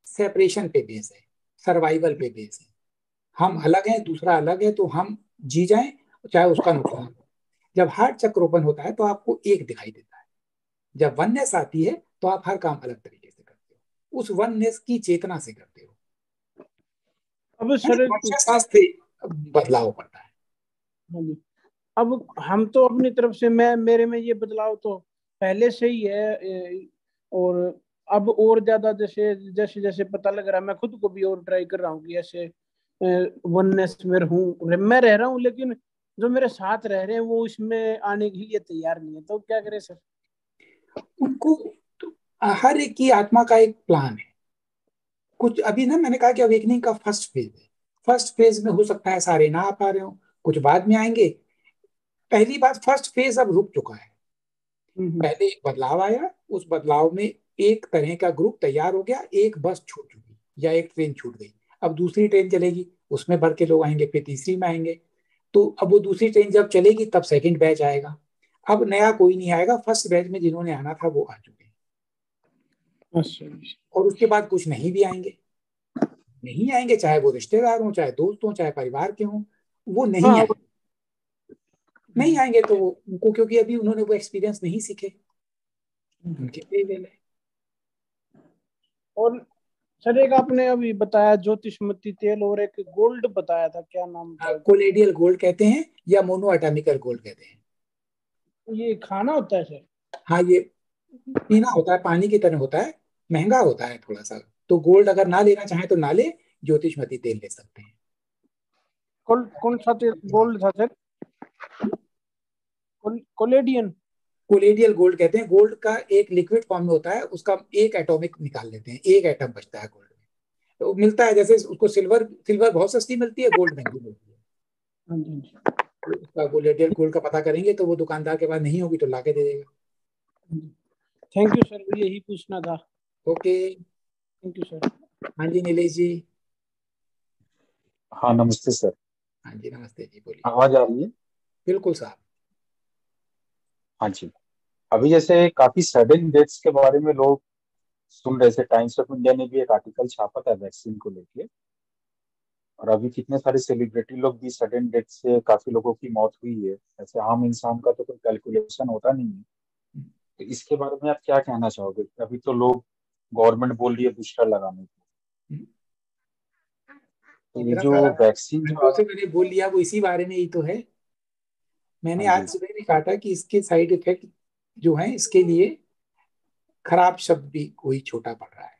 C: सेपरेशन पे बेस है, सर्वाइवल पे बेस है। हम अलग हैं, दूसरा अलग है, तो हम जी जाएं चाहे उसका नुकसान हो। जब हार्ट चक्र ओपन होता है तो आपको एक दिखाई देता है। जब वननेस आती है तो आप हर काम अलग तरीके से करते हो, उस वननेस की चेतना से करते हो।
R: अब सर
C: बदलाव पड़ता है।
R: अब हम तो अपनी तरफ से मेरे में ये बदलाव तो पहले से ही है, और अब और ज्यादा जैसे जैसे जैसे पता लग रहा है, मैं खुद को भी और ट्राई कर रहा हूँ कि ऐसे वननेस में मैं रह रहा हूँ, लेकिन जो मेरे साथ रह रहे हैं वो इसमें आने के लिए तैयार नहीं है, तो क्या करें सर?
C: उनको तो हर एक की आत्मा का एक प्लान है। कुछ अभी ना मैंने कहा कि अवेकनिंग का फर्स्ट फेज है, फर्स्ट फेज में हो सकता है सारे ना आ पा रहे हो, कुछ बाद में आएंगे। पहली बात, फर्स्ट फेज अब रुक चुका है। पहले एक बदलाव आया, उस बदलाव में एक तरह का ग्रुप तैयार हो गया, एक बस छूट चुकी या एक ट्रेन छूट गई, अब दूसरी ट्रेन चलेगी, उसमें भर के लोग आएंगे, फिर तीसरी में आएंगे, तो अब वो दूसरी ट्रेन जब चलेगी तब सेकंड बैच आएगा। अब नया कोई नहीं आएगा, फर्स्ट बैच में जिन्होंने आना था वो आ चुके हैं। और उसके बाद कुछ नहीं भी आएंगे, नहीं आएंगे, चाहे वो रिश्तेदार हों, चाहे दोस्त हों, चाहे परिवार के हों, वो नहीं आएंगे। नहीं आएंगे तो उनको, क्योंकि अभी उन्होंने वो एक्सपीरियंस नहीं सीखे, उनके लिए।
R: और सर एक आपने अभी बताया ज्योतिषमती तेल, और एक गोल्ड बताया था, क्या नाम था?
C: कोलेडियल गोल्ड कहते हैं या मोनो एटॉमिकल गोल्ड कहते हैं।
R: ये खाना होता है सर?
C: हाँ, ये पीना होता है, पानी की तरह होता है, महंगा होता है थोड़ा सा, तो गोल्ड अगर ना लेना चाहे तो ना ले, ज्योतिषमती तेल ले सकते हैं।
R: कौन सा तेल गोल्ड था सर?
C: कोलेडियल गोल्ड कहते हैं। गोल्ड का एक लिक्विड फॉर्म में होता है, उसका एक एटॉमिक निकाल लेते हैं, एक एटम बचता है गोल्ड में, तो मिलता है जैसे उसको सिल्वर बहुत सस्ती मिलती है, गोल्ड महंगी मिलती है। उसका कोलेडियल गोल्ड का पता करेंगे तो वो दुकानदार के पास नहीं होगी तो लाके दे देगा।
R: थैंक यू सर, यही पूछना था।
C: Okay,
R: thank you sir.
C: हाँ जी नीलेश जी।
M: हाँ नमस्ते सर।
C: हाँ जी नमस्ते जी, बोलिए।
M: आवाज आ रही है?
C: बिल्कुल साहब।
M: हाँ जी, अभी जैसे काफी सडन डेथ्स के बारे में लोग सुन रहे थे, टाइम्स ऑफ इंडिया ने भी एक आर्टिकल छापा था वैक्सीन को लेके, और अभी कितने सारे सेलिब्रिटी लोग भी सडन डेथ से काफी लोगों की मौत हुई है। ऐसे आम इंसान का तो कोई कैलकुलेशन होता नहीं है, तो इसके बारे में आप क्या कहना चाहोगे? अभी तो लोग, गवर्नमेंट बोल रही है बूस्टर लगाने को, ये जो वैक्सीन जो
C: से मैंने बोल लिया वो इसी बारे में ही तो है। मैंने आज सुबह भी कहा था कि इसके साइड इफेक्ट जो है इसके लिए खराब शब्द भी कोई छोटा पड़ रहा है।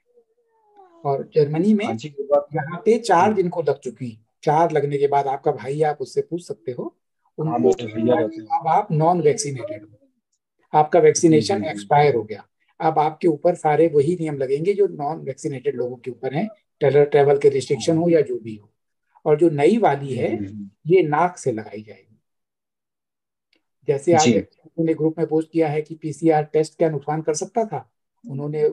C: और जर्मनी में यहाँ पे 4 दिन को लग चुकी, 4 लगने के बाद आपका भाई, आप उससे पूछ सकते हो उनको, अब आप नॉन वैक्सीनेटेड हो, आपका वैक्सीनेशन एक्सपायर हो गया, अब आपके ऊपर सारे वही नियम लगेंगे जो नॉन वैक्सीनेटेड लोगों के ऊपर हैं, ट्रैवल के रिस्ट्रिक्शन हो या जो भी हो। और जो नई वाली है ये नाक से लगाई जाएगी। जैसे आज उन्होंने ग्रुप में पोस्ट किया है कि पीसीआर टेस्ट क्या नुकसान कर सकता था, उन्होंने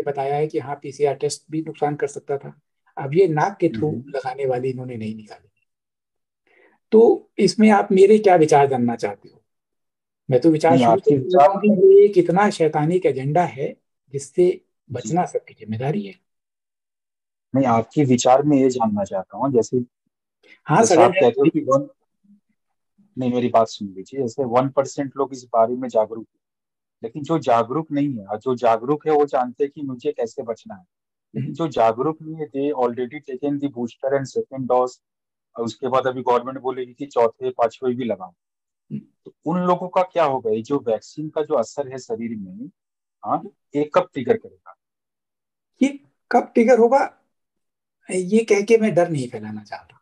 C: बताया है कि हाँ पीसीआर टेस्ट भी नुकसान कर सकता था। अब ये नाक के थ्रू लगाने वाली इन्होंने नहीं निकाली। तो इसमें आप मेरे क्या विचार जानना चाहते हो? मैं तो विचार ये कितना शैतानिक एजेंडा है जिससे बचना सबकी जिम्मेदारी है।
M: नहीं, आपके विचार में ये जानना चाहता हूँ, जैसे
C: हाँ
M: जैसे आप कहते हो कि नहीं, मेरी बात सुन लीजिए। जैसे 1% लोग इस बारे में जागरूक है, लेकिन जो जागरूक नहीं है, जो जागरूक है वो जानते हैं कि मुझे कैसे बचना है, लेकिन जो जागरूक नहीं है they already taken the booster and second dose, और उसके बाद अभी गवर्नमेंट बोलेगी कि चौथे 5वें भी लगाओ। तो उन लोगों का क्या होगा? ये जो वैक्सीन का जो असर है शरीर में, हाँ, ये कब ट्रिगर करेगा?
C: ये कब ट्रिगर होगा ये कह के मैं डर नहीं फैलाना चाहता।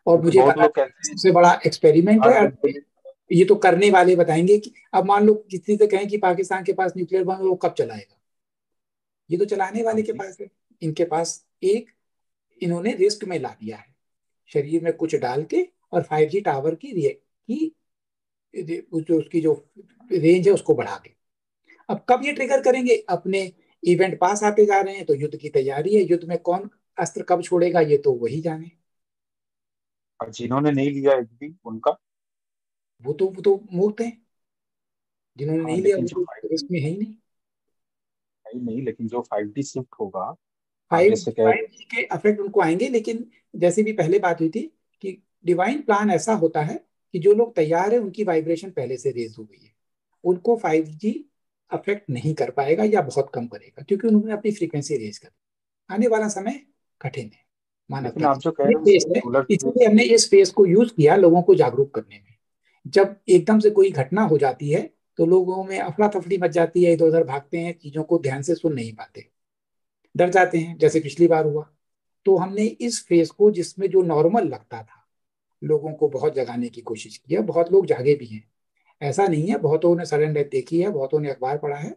C: और मुझे पता सबसे बड़ा एक्सपेरिमेंट है, ये तो करने वाले बताएंगे कि अब मान लो किसी से कहें कि पाकिस्तान के पास न्यूक्लियर बम है, वो कब चलाएगा? ये तो चलाने वाले के पास है। इनके पास एक इन्होंने रिस्क में ला दिया है, शरीर में कुछ डाल के, और 5G टावर की उसकी जो रेंज है उसको बढ़ा के। अब कब ये ट्रिगर करेंगे? अपने इवेंट पास आते जा रहे हैं तो युद्ध की तैयारी है, युद्ध में कौन अस्त्र कब छोड़ेगा ये तो वही जाने।
M: और जिन्होंने नहीं लिया एक भी उनका,
C: वो तो मूर्ख हैं। जिन्होंने नहीं लिया वो तो रिस्क में है ही
M: नहीं, लेकिन जो 5G शिफ्ट होगा,
C: 5G के इफेक्ट उनको आएंगे। लेकिन जैसे भी पहले बात हुई थी कि डिवाइन प्लान ऐसा होता है कि जो लोग तैयार है उनकी वाइब्रेशन पहले से रेज हो गई है, उनको 5G अफेक्ट नहीं कर पाएगा या बहुत कम करेगा, क्योंकि उन्होंने अपनी फ्रीक्वेंसी रेज कर। आने वाला समय कठिन है मानवता, इसलिए हमने इस फेज को यूज किया लोगों को जागरूक करने में। जब एकदम से कोई घटना हो जाती है तो लोगों में अफरा तफरी मच जाती है, इधर उधर भागते हैं, चीजों को ध्यान से सुन नहीं पाते, डर जाते हैं, जैसे पिछली बार हुआ। तो हमने इस फेज को, जिसमें जो नॉर्मल लगता था, लोगों को बहुत जगाने की कोशिश की है। बहुत लोग जागे भी हैं, ऐसा नहीं है। बहुतों ने सडन डेथ देखी है, बहुतों ने अखबार पढ़ा है,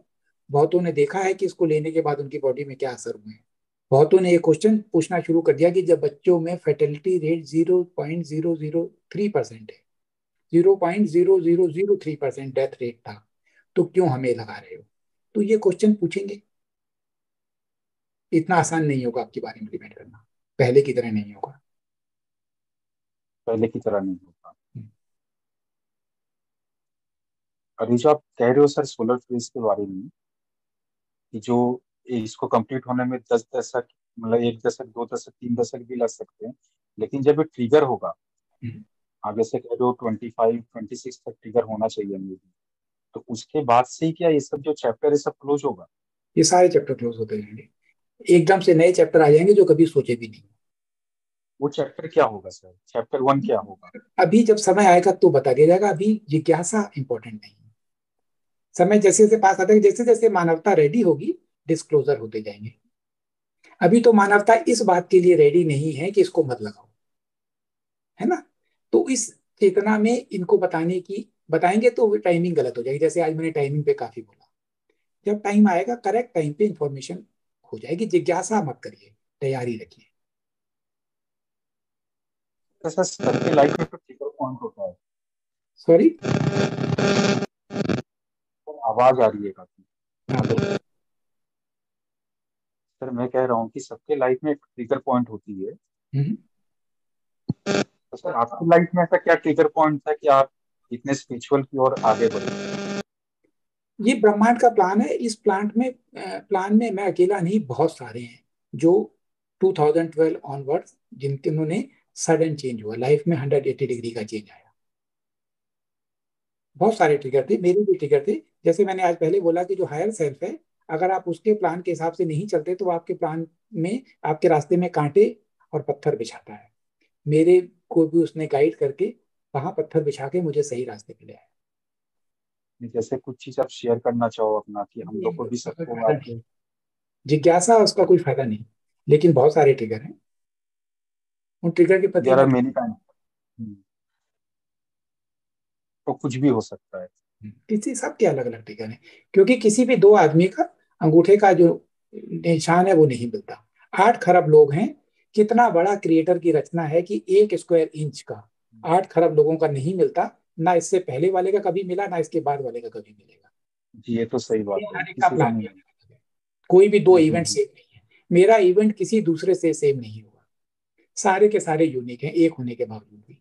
C: बहुतों ने देखा है कि इसको लेने के बाद उनकी बॉडी में क्या असर हुए हैं। बहुतों ने ये क्वेश्चन पूछना शुरू कर दिया कि जब बच्चों में फर्टिलिटी रेट 0.003% है, 0.0003% डेथ रेट था, तो क्यों हमें लगा रहे हो? तो ये क्वेश्चन पूछेंगे। इतना आसान नहीं होगा आपकी बारे में डिपेंड करना, पहले की तरह नहीं होगा।
M: पहले की तरह नहीं होगा। और ये जो आप कह रहे हो सर सोलर फेज के बारे में, कि जो इसको कंप्लीट होने में 10 दशक, मतलब 1 दशक, 2 दशक, 3 दशक भी लग सकते हैं, लेकिन जब ये ट्रिगर होगा, आप जैसे कह रहे हो 25-26 तक ट्रिगर होना चाहिए मुझे, तो उसके बाद से ही क्या ये सब जो चैप्टर है सब क्लोज होगा?
C: ये सारे चैप्टर क्लोज होते रहेंगे, एकदम से नए चैप्टर आ जाएंगे जो कभी सोचे भी नहीं।
M: वो चैप्टर क्या होगा सर? चैप्टर 1 क्या होगा?
C: अभी जब समय आएगा तो बता दिया जाएगा। अभी जिज्ञासा इंपॉर्टेंट नहीं है। समय जैसे जैसे पास आता है, जैसे जैसे मानवता रेडी होगी डिस्क्लोजर होते जाएंगे। अभी तो मानवता इस बात के लिए रेडी नहीं है कि इसको मत लगाओ, है ना। तो इस चेतना में इनको बताएंगे तो टाइमिंग गलत हो जाएगी। जैसे आज मैंने टाइमिंग पे काफी बोला, जब टाइम आएगा करेक्ट टाइम पे इंफॉर्मेशन हो जाएगी। जिज्ञासा मत करिए, तैयारी रखिए।
M: सबके लाइफ में तो ट्रिगर पॉइंट होता है।
C: सॉरी,
M: आवाज आ रही है काफी। सर मैं कह रहा हूँ कि सबके लाइफ में एक ट्रिगर पॉइंट होती है। तो सर आपकी लाइफ में ऐसा क्या ट्रिगर पॉइंट था कि आप इतने स्पिरिचुअल की ओर आगे बढ़े?
C: ये ब्रह्मांड का प्लान है। इस प्लान में मैं अकेला नहीं, बहुत सारे हैं जो 2012 ऑनवर्ड्स जिन्होंने सडन चेंज हुआ लाइफ में, 180 डिग्री का चेंज आया। बहुत सारे ट्रिगर थे, मेरे भी ट्रिगर थे। जैसे मैंने आज पहले बोला कि जो हायर सेल्फ है, अगर आप उसके प्लान के हिसाब से नहीं चलते तो आपके प्लान में, आपके रास्ते में कांटे और पत्थर बिछाता है। मेरे को भी उसने गाइड करके वहां पत्थर बिछा के मुझे सही रास्ते पे ले आया।
M: जैसे कुछ चीज आप शेयर करना चाहो अपना, कि हम लोग को भी सबको आपके
C: जिज्ञासा, उसका कोई फायदा नहीं, लेकिन बहुत सारे ट्रिगर हैं, उन ट्रिगर के प्रति
M: देयर आर मेनी टाइम, तो कुछ भी हो सकता है।
C: किसी सबके अलग अलग ट्रिगर हैं, क्योंकि किसी भी दो आदमी का अंगूठे का जो निशान है वो नहीं मिलता। 8 खरब लोग हैं, कितना बड़ा क्रिएटर की रचना है कि 1 स्क्वायर इंच का 8 खरब लोगों का नहीं मिलता, ना इससे पहले वाले का कभी मिला, ना इसके बाद वाले का कभी मिलेगा।
M: जी ये तो सही बात है,
C: किसी का नहीं। कोई भी 2 इवेंट सेम नहीं है, मेरा इवेंट किसी दूसरे से सेम नहीं होगा, सारे के सारे यूनिक हैं एक होने के बावजूद भी।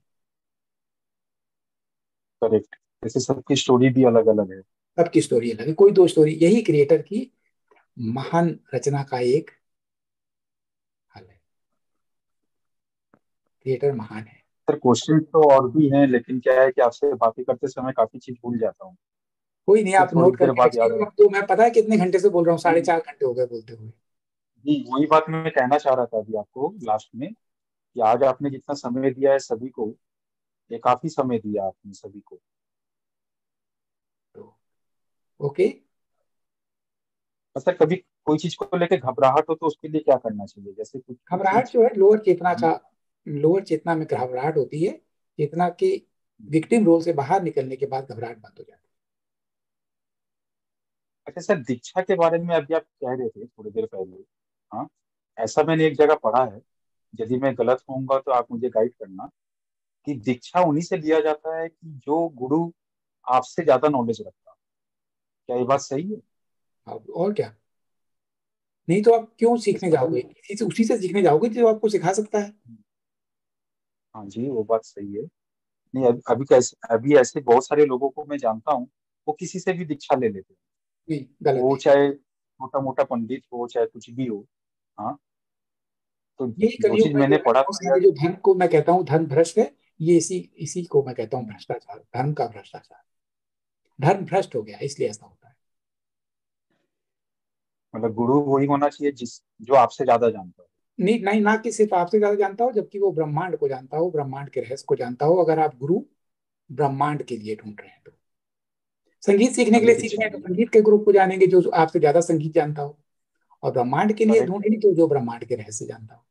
M: करेक्ट, जैसे सबकी स्टोरी भी अलग अलग है,
C: सबकी स्टोरी अलग है, कोई 2 स्टोरी, यही क्रिएटर की महान रचना का एक हल है। क्रिएटर महान है।
M: सर क्वेश्चन तो और भी हैं, लेकिन क्या है कि आपसे बातें करते समय काफी चीज भूल जाता हूँ।
C: कोई नहीं, आप नोट करके रखिए। तो मैं पता है कितने घंटे से बोल रहा हूँ, 4.5 घंटे हो गए बोलते हुए।
M: जी वही बात मैं कहना चाह रहा था अभी आपको लास्ट में, कि आज आपने जितना समय दिया है सभी को, ये काफी समय दिया आपने सभी को।
C: ओके।
M: अच्छा कभी कोई चीज को लेकर घबराहट हो तो उसके लिए क्या करना चाहिए? जैसे कुछ
C: घबराहट जो है लोअर चेतना का, लोअर चेतना में घबराहट होती है, चेतना के विक्टिम रोल से बाहर निकलने के बाद घबराहट बंद हो जाती है।
M: अच्छा सर, दीक्षा के बारे में अभी आप कह रहे थे थोड़ी देर पहले, हाँ ऐसा मैंने एक जगह पढ़ा है, यदि मैं गलत होऊंगा तो आप मुझे गाइड करना, कि दीक्षा उन्हीं से लिया जाता है कि जो गुरु आपसे ज्यादा नॉलेज रखता। क्या ये बात सही है?
C: और क्या, नहीं तो आप क्यों सीखने जाओगे? उसी से सीखने जाओगे जो आपको सिखा सकता है।
M: हाँ जी वो बात सही है। नहीं अभी ऐसे बहुत सारे लोगों को मैं जानता हूँ, वो किसी से भी दीक्षा ले लेते हैं, वो चाहे छोटा मोटा पंडित हो चाहे कुछ भी हो। हाँ तो
C: यही
M: जो चीज मैंने पढ़ा था,
C: जो धर्म को मैं कहता हूँ धर्म भ्रष्ट है, ये इसी को मैं कहता हूँ भ्रष्टाचार, धर्म का भ्रष्टाचार। धर्म भ्रष्ट हो गया इसलिए ऐसा होता है।
M: मतलब गुरु वही होना चाहिए जो आपसे ज्यादा जानता हो।
C: नहीं नहीं, ना कि सिर्फ आपसे ज्यादा जानता हो, जबकि वो ब्रह्मांड को जानता हो, ब्रह्मांड के रहस्य को जानता हो। अगर आप गुरु ब्रह्मांड के लिए ढूंढ रहे हैं तो संगीत सीखने के लिए सीख रहे हैं तो संगीत के ग्रुप को जानेंगे जो आपसे ज्यादा संगीत जानता हो, और ब्रह्मांड के लिए ढूंढेंगे तो जो ब्रह्मांड के रहस्य जानता हो।